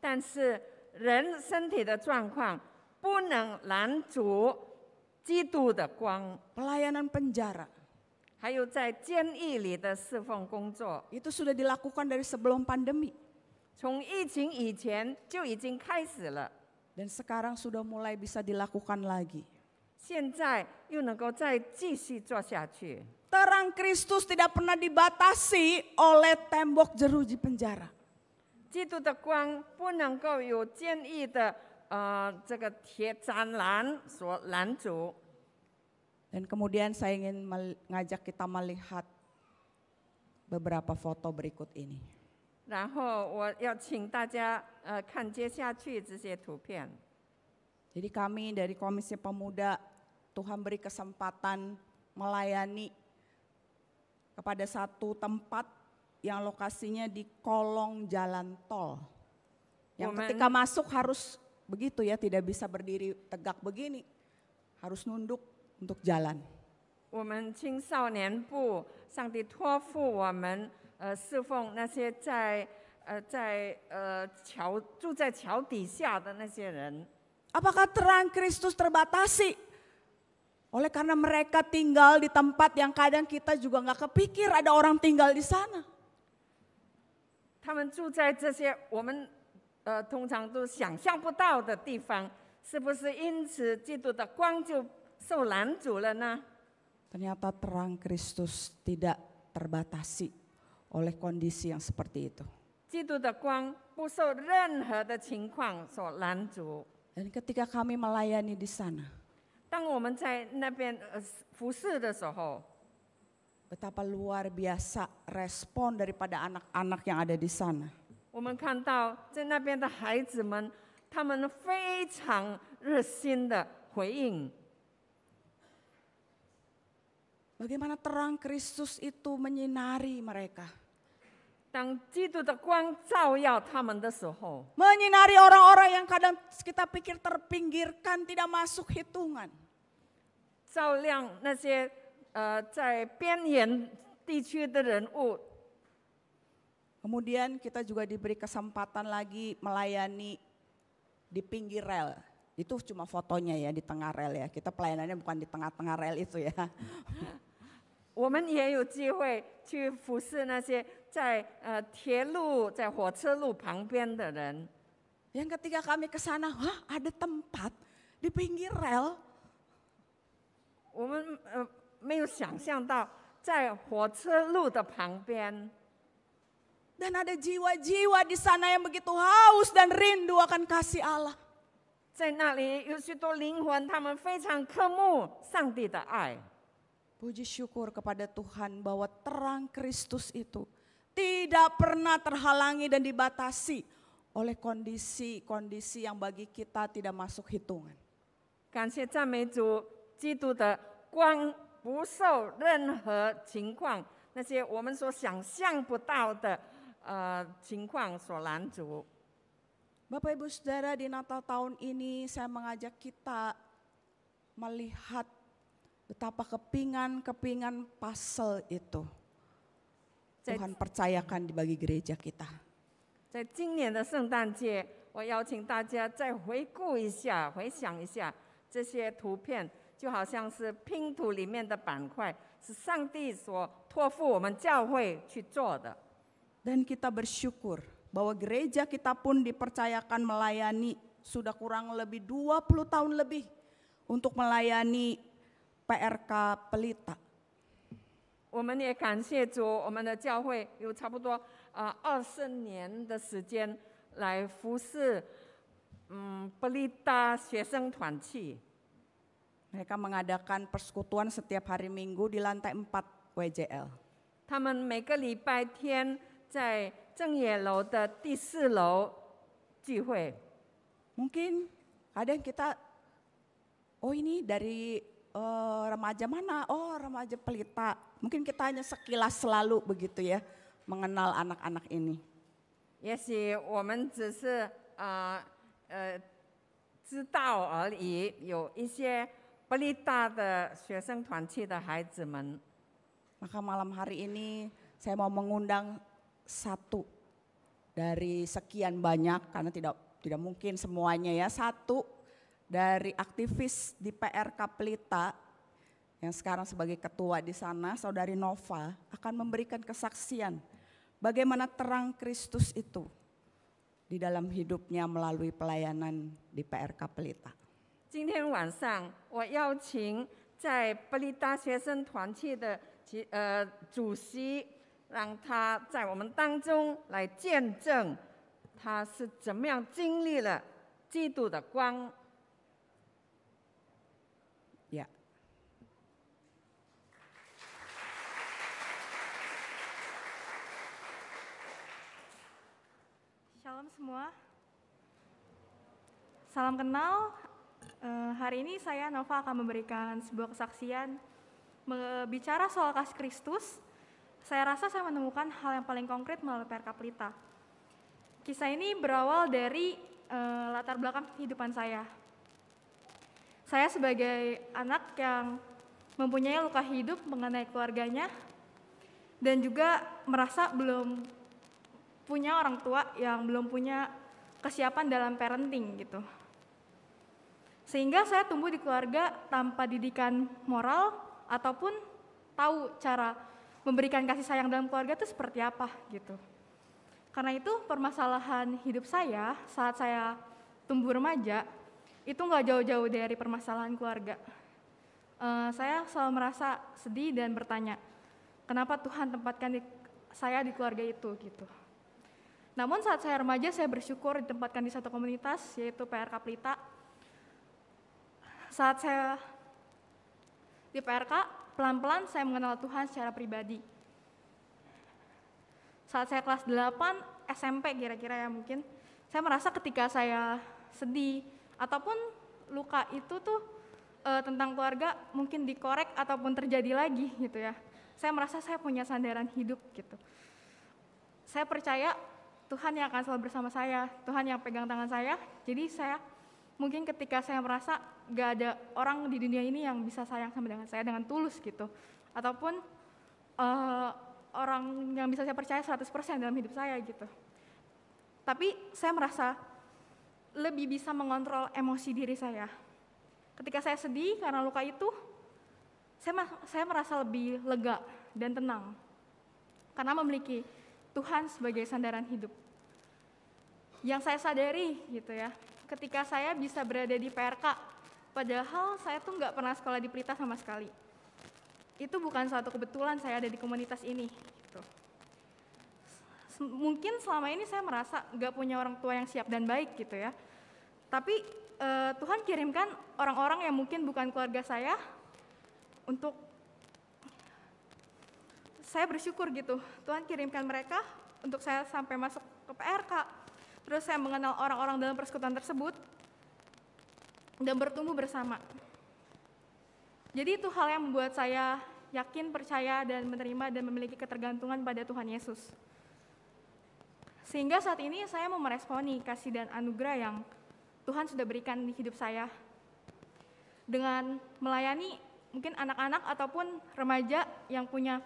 但是人身体的状况不能拦阻基督的光。 Pelayanan penjara. 还有在监狱里的侍奉工作， Itu sudah dilakukan dari sebelum pandemi. 从疫情以前就已经开始了， Dan sekarang sudah mulai bisa dilakukan lagi. 现在又能够再继续做下去。 Terang Kristus tidak pernah dibatasi oleh tembok jeruji penjara. 基督的光不能够有监狱的这个铁栅栏所拦阻。 Dan kemudian saya ingin mengajak kita melihat beberapa foto berikut ini. 然后我要请大家看接下去这些图片。 Jadi kami dari Komisi Pemuda, Tuhan beri kesempatan melayani kepada satu tempat yang lokasinya di kolong jalan tol. Yang ketika masuk harus begitu ya, tidak bisa berdiri tegak begini, harus nunduk untuk jalan. 我们青少年部，上帝托付我们侍奉那些住在桥底下的那些人。 Apakah terang Kristus terbatasi? Oleh karena mereka tinggal di tempat yang kadang kita juga nggak kepikir ada orang tinggal di sana. 他们住在这些我们通常都想象不到的地方，是不是因此基督的光就受拦阻了呢？ Ternyata terang Kristus tidak terbatasi oleh kondisi yang seperti itu. 基督的光不受任何的情况所拦阻。 Dan ketika kami melayani di sana, 当我们在那边服侍的时候， betapa luar biasa respon daripada anak-anak yang ada di sana. 我们看到在那边的孩子们，他们非常热心的回应。 Bagaimana terang Kristus itu menyinari mereka. 当基督的光照耀他们的时候， Menyinari orang-orang yang kadang kita pikir terpinggirkan, tidak masuk hitungan. 照亮那些在边缘地区的人物。Kemudian kita juga diberi kesempatan lagi melayani di pinggir rel. Itu cuma fotonya ya di tengah rel ya. Kita pelayanannya bukan di tengah-tengah rel itu ya. 我们也有机会去服侍那些在铁路、在火车路旁边的人。 Yang ketika kami ke sana, wah ada tempat di pinggir rel. 我们没有想象到在火车路的旁边。 Dan ada jiwa-jiwa di sana yang begitu haus dan rindu akan kasih Allah. 在那里有许多灵魂，他们非常渴慕上帝的爱。 Puji syukur kepada Tuhan bahwa terang Kristus itu tidak pernah terhalangi dan dibatasi oleh kondisi-kondisi yang bagi kita tidak masuk hitungan. 感谢赞美主，基督的光不受任何情况，那些我们所想象不到的情况所拦阻。 Bapak Ibu Saudara, di Natal tahun ini saya mengajak kita melihat betapa kepingan-kepingan puzzle itu Tuhan percayakan bagi gereja kita. 在今年的圣诞节，我邀请大家再回顾一下、回想一下这些图片，就好像是拼图里面的板块，是上帝所托付我们教会去做的。 Dan kita bersyukur bahwa gereja kita pun dipercayakan melayani sudah kurang lebih 20 tahun lebih untuk melayani PRK Pelita. 我们也感谢主，我们的教会有差不多20年的时间来服侍Pelita 学生团契。 Mereka mengadakan persekutuan setiap hari Minggu di lantai 4 WJL. 他们每个礼拜天在正野楼的第4楼聚会。 Mungkin kadang kita, oh ini dari remaja mana? Oh remaja Pelita. Mungkin kita hanya sekilas selalu begitu ya mengenal anak-anak ini. 也许我们只是知道而已，有一些Pelita的学生团契的孩子们。 Maka malam hari ini saya mau mengundang satu dari sekian banyak karena tidak mungkin semuanya ya, satu dari aktivis di PRK Pelita yang sekarang sebagai ketua di sana, Saudari Nova akan memberikan kesaksian bagaimana terang Kristus itu di dalam hidupnya melalui pelayanan di PRK Pelita. 今天晚上，我邀请在Pelita 学生团契的主席，让他在我们当中来见证他是怎么样经历了基督的光。 Ya. Shalom semua. Salam kenal. Hari ini saya Nova akan memberikan sebuah kesaksian bicara soal kasih Kristus. Saya rasa saya menemukan hal yang paling konkret melalui PRK Pelita. Kisah ini berawal dari latar belakang kehidupan saya. Saya sebagai anak yang mempunyai luka hidup mengenai keluarganya dan juga merasa belum punya orang tua yang belum punya kesiapan dalam parenting gitu. Sehingga saya tumbuh di keluarga tanpa didikan moral ataupun tahu cara memberikan kasih sayang dalam keluarga itu seperti apa gitu. Karena itu permasalahan hidup saya saat saya tumbuh remaja itu nggak jauh-jauh dari permasalahan keluarga. Saya selalu merasa sedih dan bertanya, kenapa Tuhan tempatkan saya di keluarga itu gitu. Namun saat saya remaja saya bersyukur ditempatkan di satu komunitas yaitu PRK Pelita. Saat saya di PRK, pelan-pelan saya mengenal Tuhan secara pribadi. Saat saya kelas 8 SMP kira-kira ya mungkin, saya merasa ketika saya sedih ataupun luka itu tuh tentang keluarga mungkin dikorek ataupun terjadi lagi gitu ya. Saya merasa saya punya sandaran hidup gitu. Saya percaya Tuhan yang akan selalu bersama saya, Tuhan yang pegang tangan saya. Jadi saya mungkin ketika saya merasa gak ada orang di dunia ini yang bisa sayang sama dengan saya dengan tulus gitu. Ataupun orang yang bisa saya percaya 100% dalam hidup saya gitu. Tapi saya merasa lebih bisa mengontrol emosi diri saya. Ketika saya sedih karena luka itu, saya merasa lebih lega dan tenang. Karena memiliki Tuhan sebagai sandaran hidup. Yang saya sadari gitu ya, ketika saya bisa berada di PRK, padahal saya tuh nggak pernah sekolah di Pelita sama sekali. Itu bukan suatu kebetulan saya ada di komunitas ini. Gitu. Mungkin selama ini saya merasa nggak punya orang tua yang siap dan baik gitu ya. Tapi Tuhan kirimkan orang-orang yang mungkin bukan keluarga saya untuk saya bersyukur gitu. Tuhan kirimkan mereka untuk saya sampai masuk ke PRK. Terus saya mengenal orang-orang dalam persekutuan tersebut dan bertumbuh bersama. Jadi itu hal yang membuat saya yakin, percaya, dan menerima dan memiliki ketergantungan pada Tuhan Yesus. Sehingga saat ini saya mau meresponi kasih dan anugerah yang Tuhan sudah berikan di hidup saya. Dengan melayani mungkin anak-anak ataupun remaja yang punya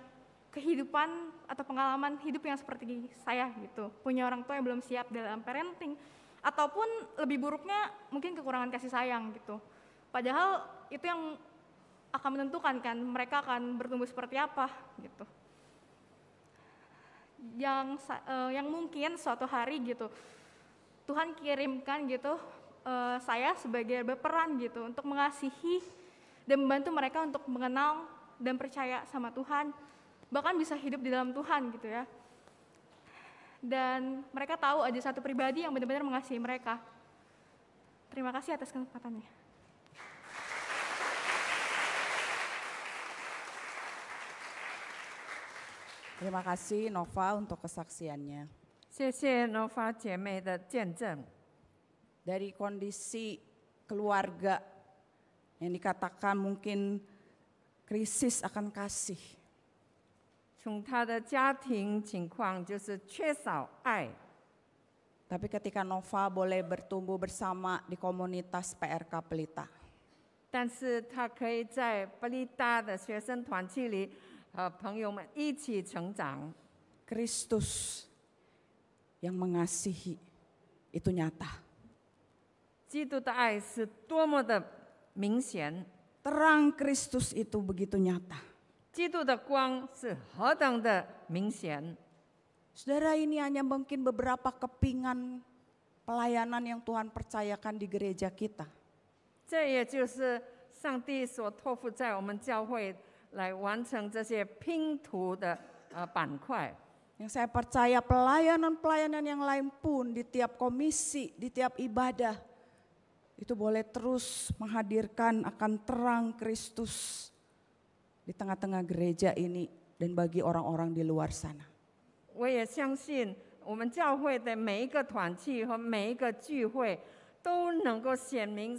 kehidupan atau pengalaman hidup yang seperti saya gitu. Punya orang tua yang belum siap dalam parenting. Ataupun lebih buruknya mungkin kekurangan kasih sayang gitu. Padahal itu yang akan menentukan kan mereka akan bertumbuh seperti apa gitu. Yang mungkin suatu hari gitu Tuhan kirimkan gitu saya sebagai berperan gitu untuk mengasihi dan membantu mereka untuk mengenal dan percaya sama Tuhan, bahkan bisa hidup di dalam Tuhan gitu ya. Dan mereka tahu ada satu pribadi yang benar-benar mengasihi mereka. Terima kasih atas kesempatannya. Terima kasih Nova untuk kesaksiannya. 谢谢 Nova 姐妹的见证。 Dari kondisi keluarga yang dikatakan mungkin krisis akan kasih. 从她的家庭情况就是缺少爱。 Tapi ketika Nova boleh bertumbuh bersama di komunitas PRK Pelita. 但是她可以在布利达的学生团契里和朋友们一起成长。 Kristus yang mengasihi itu nyata. 基督的爱是多么的明显， Terang Kristus itu begitu nyata. 基督的光是何等的明显。 Saudara, ini hanya mungkin beberapa kepingan pelayanan yang Tuhan percayakan di gereja kita. 这也就是上帝所托付在我们教会来完成这些拼图的板块。 Yang saya percaya pelayanan-pelayanan yang lain pun di tiap komisi, di tiap ibadah, itu boleh terus menghadirkan akan terang Kristus di tengah-tengah gereja ini dan bagi orang-orang di luar sana. 我也相信我们教会的每一个团契和每一个聚会都能够显明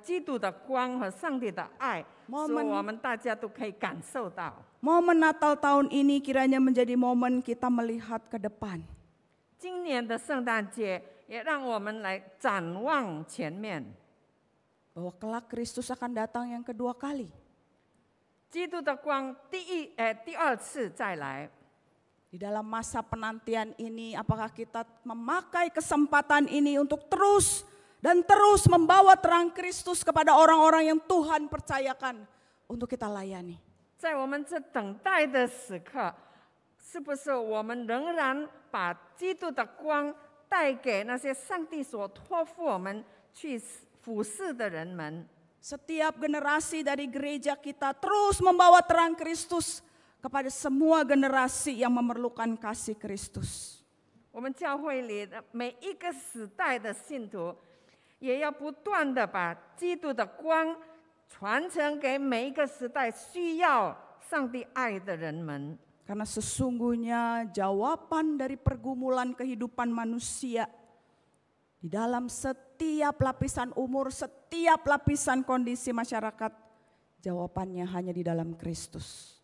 基督的光和上帝的爱，所以我们大家都可以感受到。 Momen Natal tahun ini kiranya menjadi momen kita melihat ke depan. 今年的圣诞节也让我们来展望前面， Bahwa kelak Kristus akan datang yang kedua kali. 基督的光第二次再来。 Di dalam masa penantian ini, apakah kita memakai kesempatan ini untuk terus dan terus membawa terang Kristus kepada orang-orang yang Tuhan percayakan untuk kita layani. 在我们这等待的时刻，是不是我们仍然把基督的光带给那些上帝所托付我们去服侍的人们？ Setiap generasi dari gereja kita terus membawa terang Kristus kepada semua generasi yang memerlukan kasih Kristus. 我们教会里的每一个时代的信徒，也要不断的把基督的光传承给每一个时代需要上帝爱的人们。 Karena sesungguhnya jawaban dari pergumulan kehidupan manusia di dalam setiap lapisan umur, setiap lapisan kondisi masyarakat, jawabannya hanya di dalam Kristus.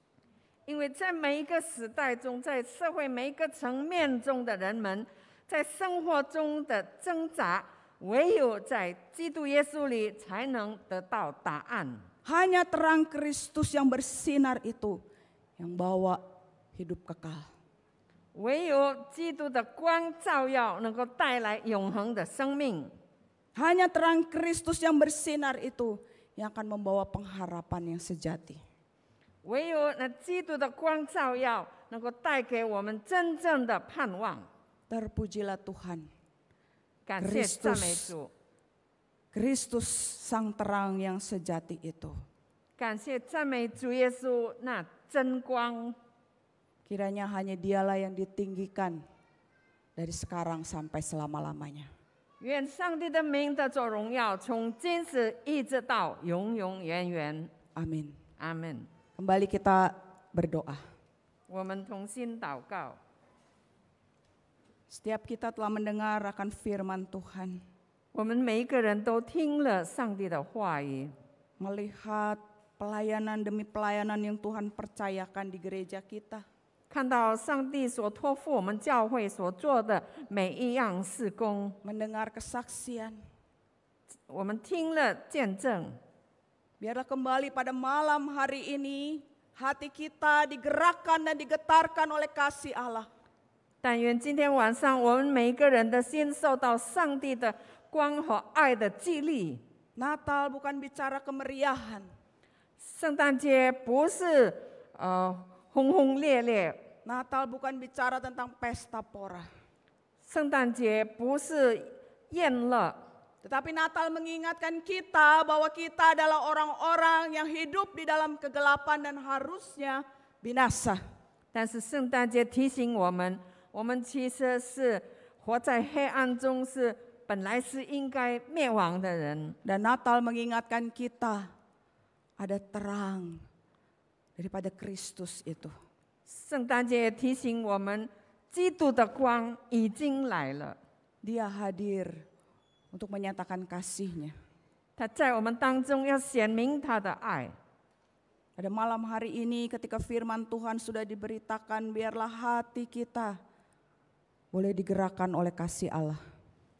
因为在每一个时代中，在社会每一个层面中的人们，在生活中的挣扎，唯有在基督耶稣里才能得到答案。 Hanya terang Kristus yang bersinar itu yang bawa hidup kekal. 唯有基督的光照耀，能够带来永恒的生命。 Hanya terang Kristus yang bersinar itu yang akan membawa pengharapan yang sejati. 唯有那基督的光照耀，能够带给我们真正的盼望。 Terpujilah Tuhan. 感谢赞美主， Kristus sang terang yang sejati itu. 感谢赞美主耶稣那真光。 Kiranya hanya dialah yang ditinggikan dari sekarang sampai selama-lamanya. 愿上帝的名得着荣耀，从今时一直到永永远远。 Amin. 阿门。 Kembali kita berdoa. 我们同心祷告。 Setiap kita telah mendengar akan firman Tuhan. 我们每一个人都听了上帝的话语， Melihat pelayanan demi pelayanan yang Tuhan percayakan di gereja kita. 看到上帝所托付我们教会所做的每一样事工， Mendengar kesaksian. 我们听了见证。 Biarlah kembali pada malam hari ini hati kita digerakkan dan digetarkan oleh kasih Allah. 但愿今天晚上我们每一个人的心受到上帝的光和爱的激励。 Natal bukan bicara kemeriahan. 圣诞节不是轰轰烈烈， Natal bukan bicara tentang pesta pora. 圣诞节不是宴乐， Tetapi Natal mengingatkan kita bahwa kita adalah orang-orang yang hidup di dalam kegelapan dan harusnya binasa. 但是圣诞节提醒我们，我们其实是活在黑暗中，是本来是应该灭亡的人。 Dan Natal mengingatkan kita ada terang daripada Kristus itu. 圣诞节也提醒我们，基督的光已经来了， Dia hadir untuk menyatakan kasih-Nya. 他在我们当中要显明他的爱。 Pada malam hari ini ketika firman Tuhan sudah diberitakan, biarlah hati kita boleh digerakkan oleh kasih Allah.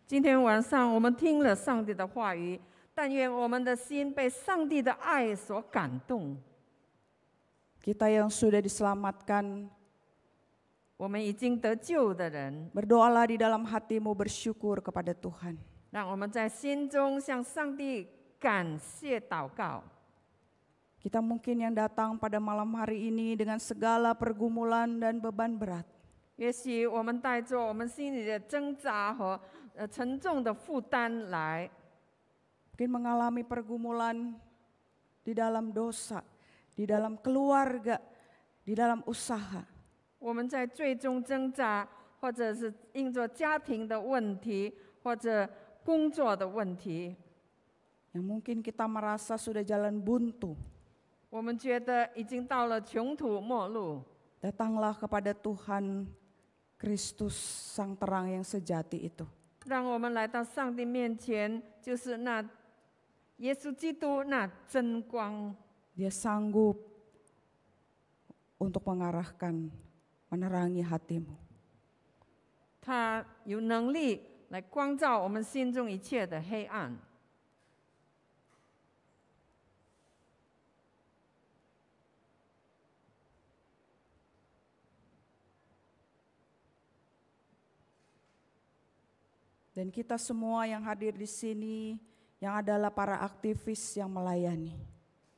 今天晚上我们听了上帝的话语，但愿我们的心被上帝的爱所感动。 Kita yang sudah diselamatkan, 我们已经得救的人， berdoalah di dalam hatimu bersyukur kepada Tuhan. 让我们在心中向上帝感谢祷告。 Kita mungkin yang datang pada malam hari ini dengan segala pergumulan dan beban berat. 也许我们带着我们心里的挣扎和沉重的负担来， Mungkin mengalami pergumulan di dalam dosa, di dalam keluarga, di dalam usaha. 我们在最终挣扎，或者是因着家庭的问题，或者工作的问题， Yang mungkin kita merasa sudah jalan buntu. 我们觉得已经到了穷途末路。 Datanglah kepada Tuhan Kristus sang terang yang sejati itu. 让我们来到上帝面前，就是那耶稣基督那真光。 Dia sanggup untuk mengarahkan, menerangi hatimu. 他有能力来光照我们心中一切的黑暗。 Dan kita semua yang hadir di sini, yang adalah para aktivis yang melayani.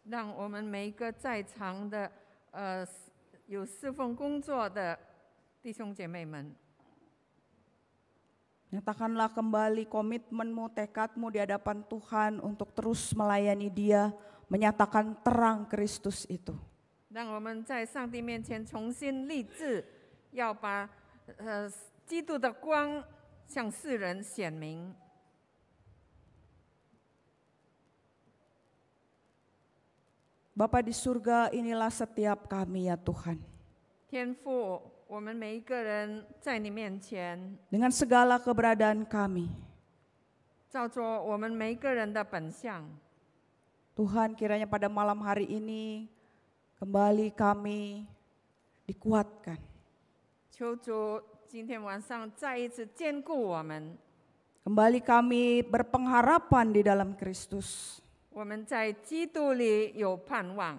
让我们每一个在场的有侍奉工作的弟兄姐妹们， Nyatakanlah kembali komitmenmu, tekadmu di hadapan Tuhan untuk terus melayani Dia, menyatakan terang Kristus itu. 让我们在上帝面前重新立志，要把基督的光向世人显明。 Bapa di surga, inilah setiap kami ya Tuhan. 天父，我们每一个人在你面前， Dengan segala keberadaan kami, 照着我们每一个人的本相， Tuhan kiranya pada malam hari ini kembali kami dikuatkan. 求主今天晚上再一次坚固我们。 Kembali kami berpengharapan di dalam Kristus. 我们在基督里有盼望，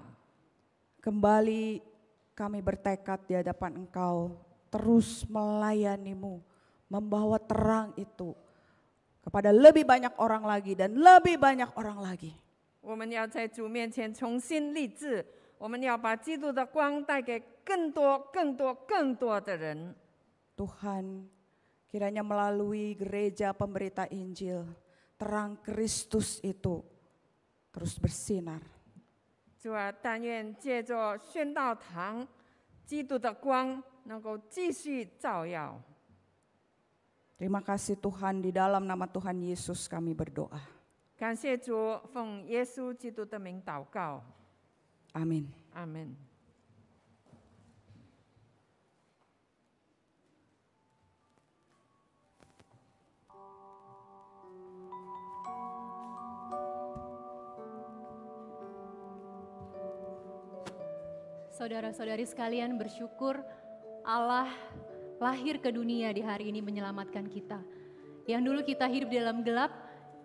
Kembali kami bertekad di hadapan Engkau terus melayani-Mu, membawa terang itu kepada lebih banyak orang lagi dan lebih banyak orang lagi. 我们要在主面前重新立志，我们要把基督的光带给更多、更多、更多的人。 Tuhan, kiranya melalui gereja pemberita Injil, terang Kristus itu terus bersinar. 主啊，但愿借着宣道堂，基督的光能够继续照耀。 Terima kasih Tuhan, di dalam nama Tuhan Yesus kami berdoa. 感谢主，奉耶稣基督的名祷告。 Amin. 阿门。 Saudara-saudari sekalian, bersyukur Allah lahir ke dunia di hari ini menyelamatkan kita. Yang dulu kita hidup di dalam gelap,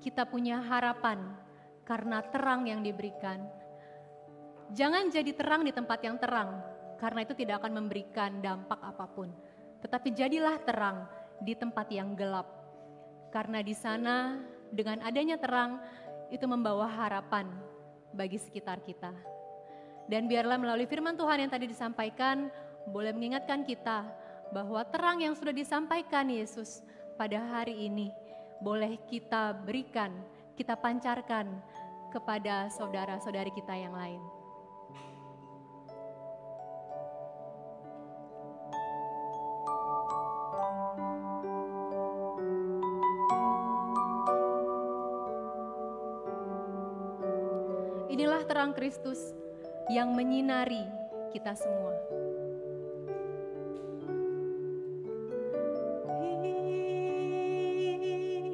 kita punya harapan karena terang yang diberikan. Jangan jadi terang di tempat yang terang, karena itu tidak akan memberikan dampak apapun. Tetapi jadilah terang di tempat yang gelap. Karena di sana dengan adanya terang itu membawa harapan bagi sekitar kita. Dan biarlah melalui firman Tuhan yang tadi disampaikan, boleh mengingatkan kita bahwa terang yang sudah disampaikan Yesus pada hari ini, boleh kita berikan, kita pancarkan kepada saudara-saudari kita yang lain. Inilah terang Kristus yang menyinari kita semua.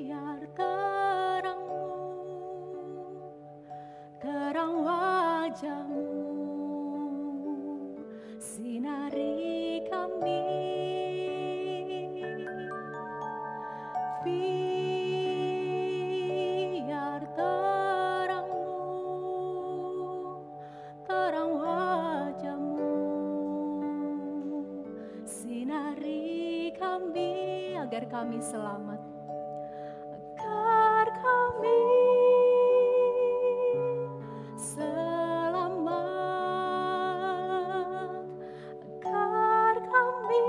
Biar terang-Mu, terang wajah-Mu, sinari kami. Biar terang-Mu, terang wajah-Mu, sinari kami, agar kami selamat, agar kami selamat, agar kami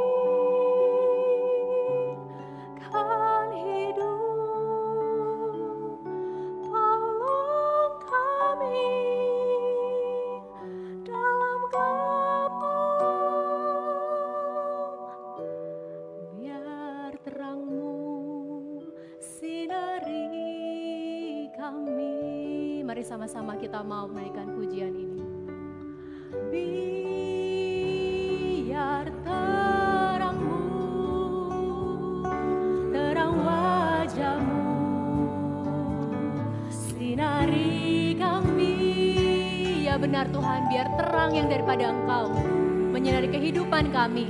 kan hidup. Tolong kami dalam gelap-Mu, biar terang-Mu sinari kami. Mari sama-sama kita mau menaikkan pujian ini. Biar terang-Mu, terang wajah-Mu, sinari kami. Ya benar Tuhan, biar terang yang daripada Engkau menyinari kehidupan kami.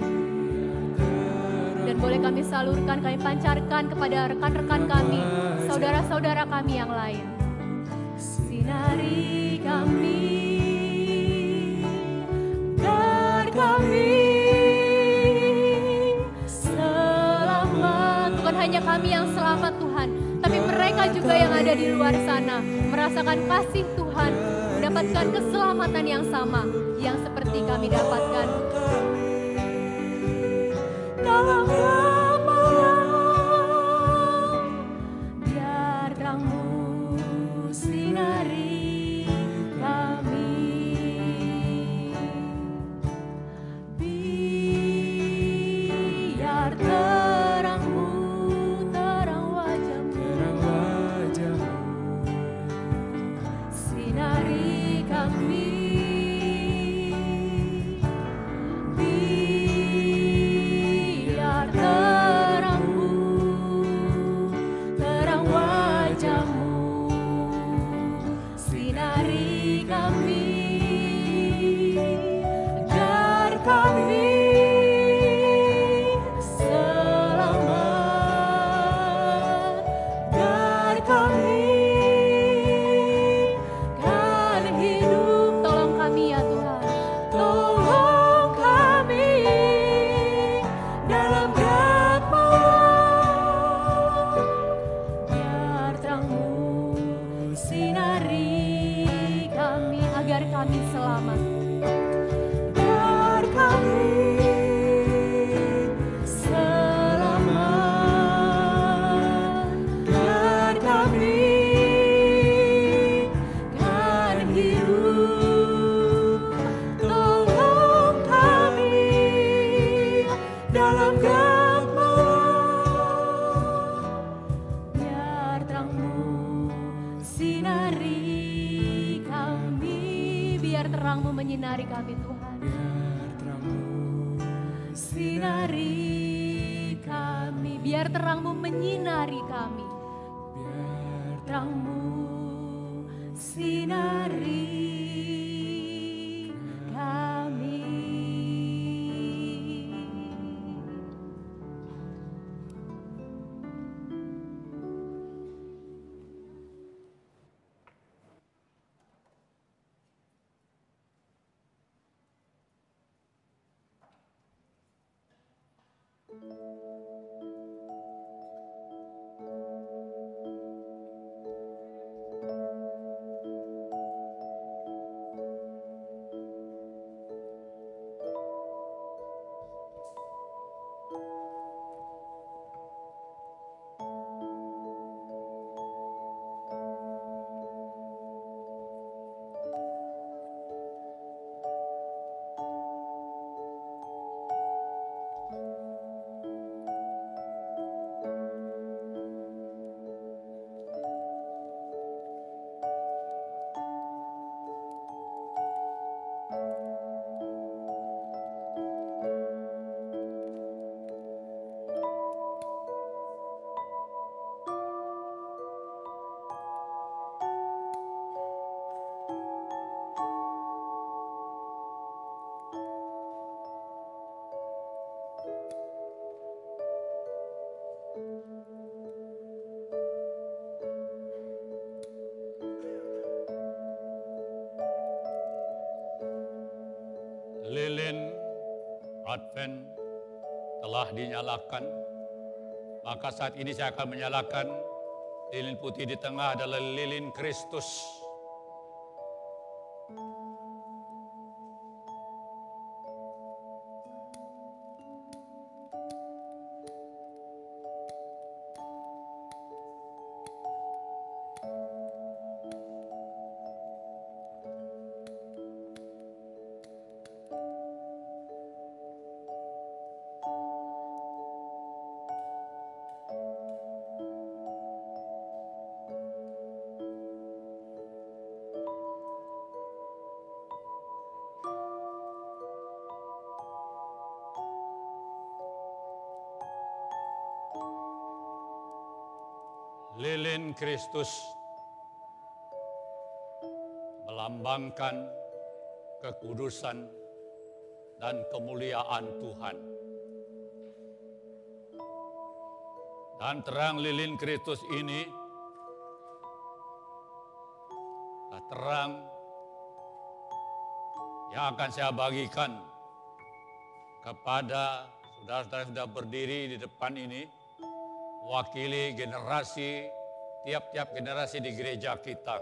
Dan boleh kami salurkan, kami pancarkan kepada rekan-rekan kami, saudara-saudara kami yang lain. Sinari kami, biar kami selamat. Bukan hanya kami yang selamat Tuhan, tapi mereka juga yang ada di luar sana merasakan kasih Tuhan, mendapatkan keselamatan yang sama yang seperti kami dapatkan. Dalam gelap-Mu, biar terang-Mu sinari kami. Biar terang-Mu, terang wajah-Mu, sinari kami. menyinari kami Tuhan. Sinari kami, biar terang-Mu menyinari kami. Terang-Mu sinari kami. Lilin Advent telah dinyalakan, maka saat ini saya akan menyalakan lilin putih di tengah adalah lilin Kristus. Lilin Kristus melambangkan kekudusan dan kemuliaan Tuhan. Dan terang lilin Kristus ini adalah terang yang akan saya bagikan kepada saudara-saudara yang sudah berdiri di depan ini, wakili generasi, tiap-tiap generasi di gereja kita.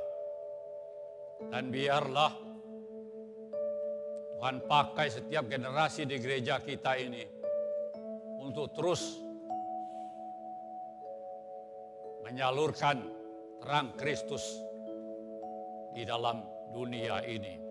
Dan biarlah Tuhan pakai setiap generasi di gereja kita ini untuk terus menyalurkan terang Kristus di dalam dunia ini.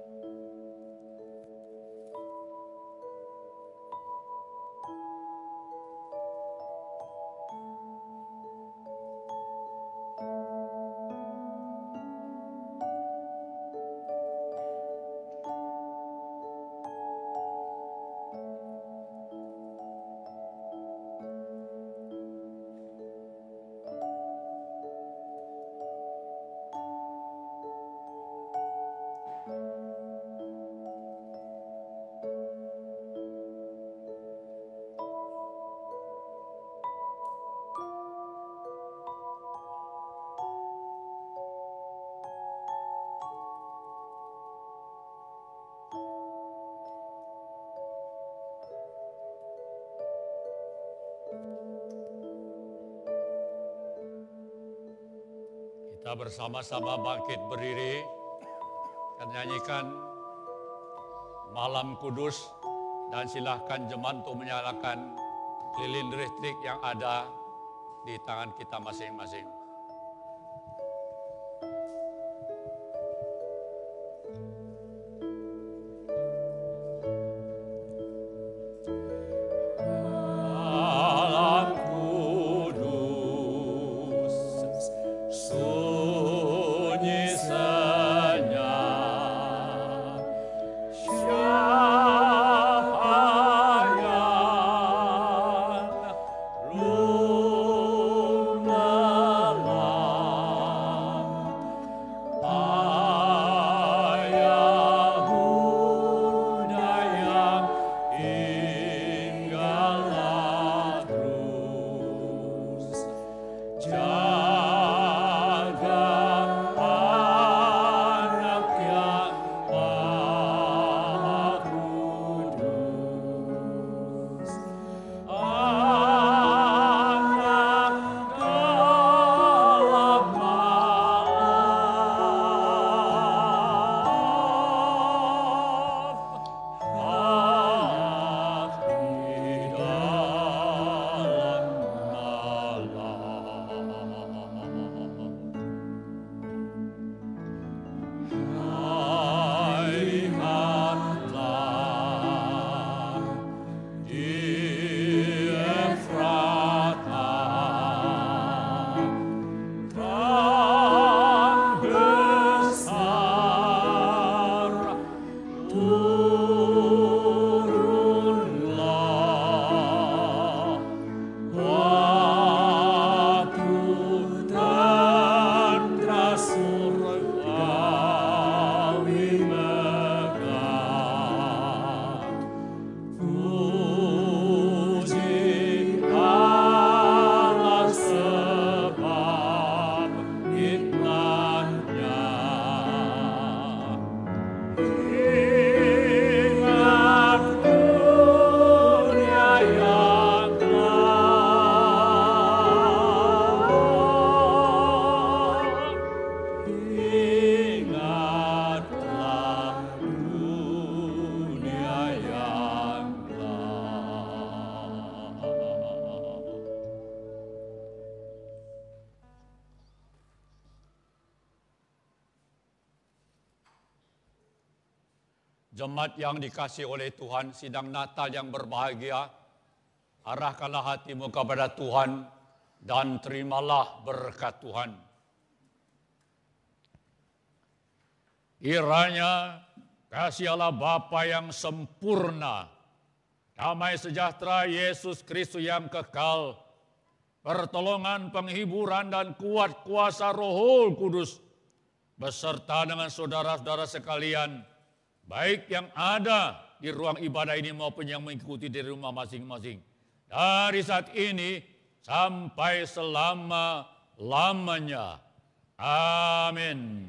Kita bersama-sama bangkit berdiri dan nyanyikan Malam Kudus, dan silahkan jemaat untuk menyalakan lilin listrik yang ada di tangan kita masing-masing. Sunyi senyap. Jemaat yang dikasihi oleh Tuhan, sidang Natal yang berbahagia, arahkanlah hatimu kepada Tuhan dan terimalah berkat Tuhan. Kiranya kasih Allah Bapa yang sempurna, damai sejahtera Yesus Kristus yang kekal, pertolongan, penghiburan, dan kuat kuasa Roh Kudus, beserta dengan saudara-saudara sekalian, baik yang ada di ruang ibadah ini maupun yang mengikuti dari rumah masing-masing, dari saat ini sampai selama-lamanya. Amin.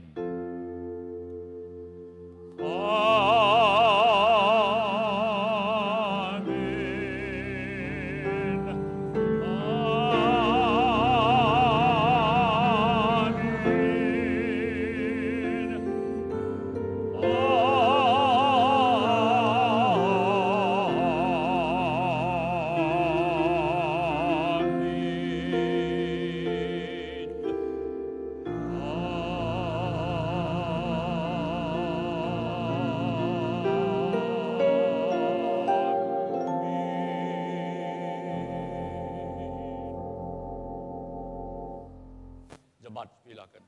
Jemaat, silakan.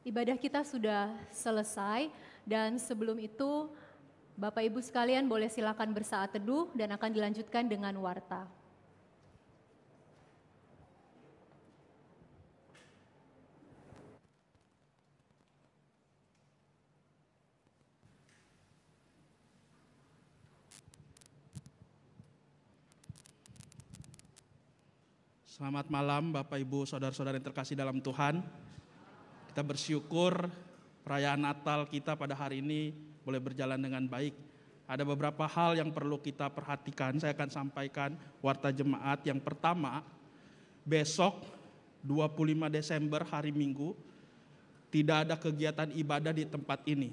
Ibadah kita sudah selesai dan sebelum itu Bapak Ibu sekalian boleh silakan bersaat teduh dan akan dilanjutkan dengan warta. Selamat malam Bapak Ibu Saudara-saudara yang terkasih dalam Tuhan. Kita bersyukur perayaan Natal kita pada hari ini boleh berjalan dengan baik. Ada beberapa hal yang perlu kita perhatikan. Saya akan sampaikan warta jemaat. Yang pertama, besok 25 Desember hari Minggu tidak ada kegiatan ibadah di tempat ini.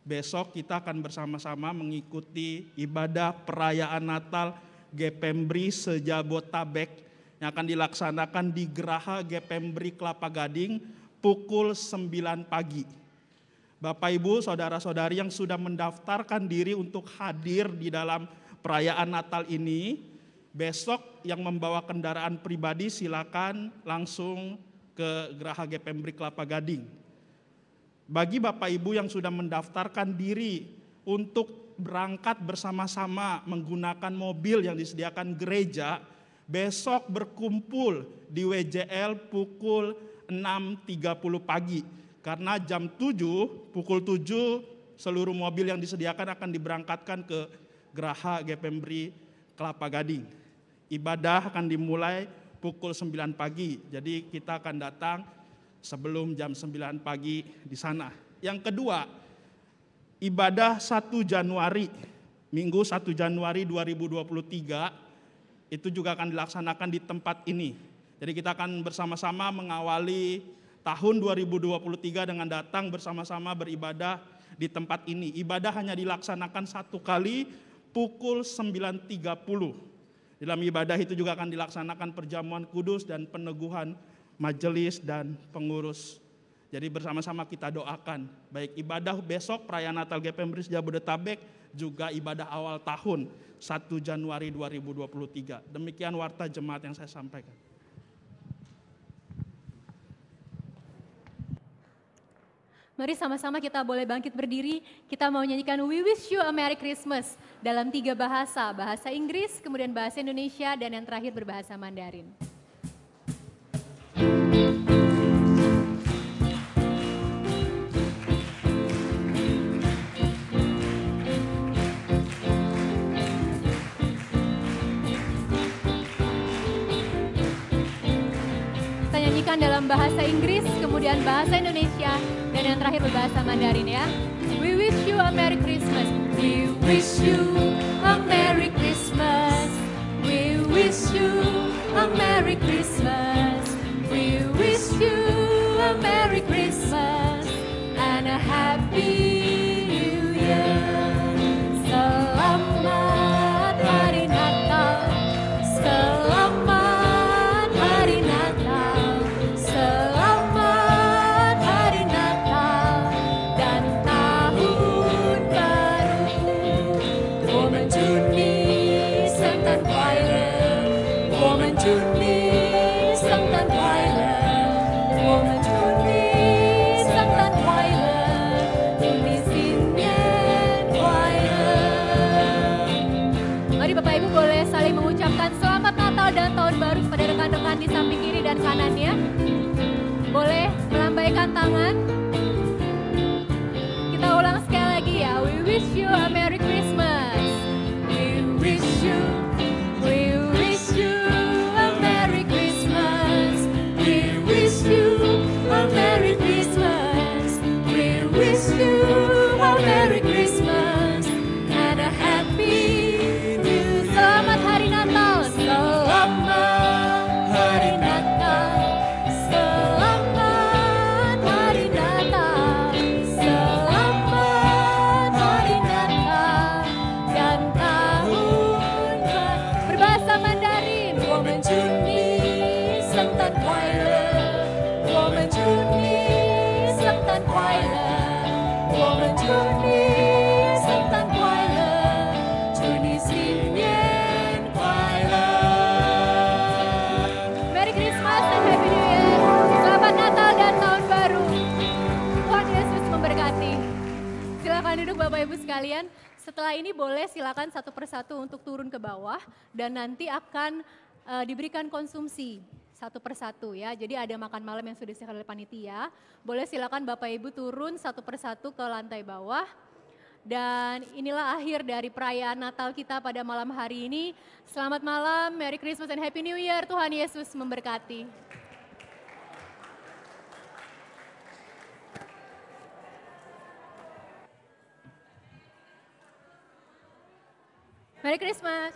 Besok kita akan bersama-sama mengikuti ibadah perayaan Natal Gepembri se-Jabotabek yang akan dilaksanakan di Geraha Gepembri Kelapa Gading pukul 9 pagi. Bapak Ibu, saudara-saudari yang sudah mendaftarkan diri untuk hadir di dalam perayaan Natal ini, besok yang membawa kendaraan pribadi silakan langsung ke Geraha Gepembri Kelapa Gading. Bagi Bapak Ibu yang sudah mendaftarkan diri untuk berangkat bersama-sama menggunakan mobil yang disediakan gereja, besok berkumpul di WJL pukul 6.30 pagi. Karena jam 7, pukul 7 seluruh mobil yang disediakan akan diberangkatkan ke Geraha Gepembri Kelapa Gading. Ibadah akan dimulai pukul 9 pagi. Jadi kita akan datang sebelum jam 9 pagi di sana. Yang kedua, ibadah 1 Januari, Minggu 1 Januari 2023, itu juga akan dilaksanakan di tempat ini. Jadi kita akan bersama-sama mengawali tahun 2023 dengan datang bersama-sama beribadah di tempat ini. Ibadah hanya dilaksanakan 1 kali pukul 9.30. Dalam ibadah itu juga akan dilaksanakan perjamuan kudus dan peneguhan majelis dan pengurus. Jadi bersama-sama kita doakan baik ibadah besok perayaan Natal Gepembri Jabodetabek juga ibadah awal tahun 1 Januari 2023. Demikian warta jemaat yang saya sampaikan. Mari sama-sama kita boleh bangkit berdiri, kita mau nyanyikan We Wish You a Merry Christmas dalam 3 bahasa, bahasa Inggris, kemudian bahasa Indonesia, dan yang terakhir berbahasa Mandarin. Kita nyanyikan dalam bahasa Inggris, kemudian bahasa Indonesia, dan yang terakhir berbahasa Mandarin ya. We wish you a Merry Christmas. We wish you a Merry Christmas. We wish you a Merry Christmas. We wish you a Merry Christmas 祝你圣诞快乐，我们祝你圣诞快乐，祝你新年快乐。Mari Bapak Ibu boleh saling mengucapkan selamat Natal dan Tahun Baru pada rekan-rekan di samping kiri dan kanannya. Boleh melambaikan tangan. Kita ulang sekali lagi ya. We wish you a Merry Christmas. We wish you a Merry Christmas. We wish you a Merry Christmas. We wish you a Merry Christmas and a Happy New. Selamat Hari Natal. Selamat Hari Natal. Selamat Hari Natal. Selamat Hari Natal dan tahun baru. Berbahasa Mandarin. 我们祝你圣诞快乐，我们祝你圣诞快乐，我们祝你圣诞快乐，祝你新年快乐。Merry Christmas and Happy New Year. Selamat Natal dan Tahun Baru. Tuhan Yesus memberkati. Silakan duduk Bapak Ibu sekalian. Setelah ini boleh silakan satu persatu untuk turun ke bawah dan nanti akan diberikan konsumsi satu persatu ya. Jadi ada makan malam yang sudah disediakan oleh panitia. Boleh silakan Bapak Ibu turun satu persatu ke lantai bawah. Dan inilah akhir dari perayaan Natal kita pada malam hari ini. Selamat malam, Merry Christmas and Happy New Year. Tuhan Yesus memberkati. Merry Christmas.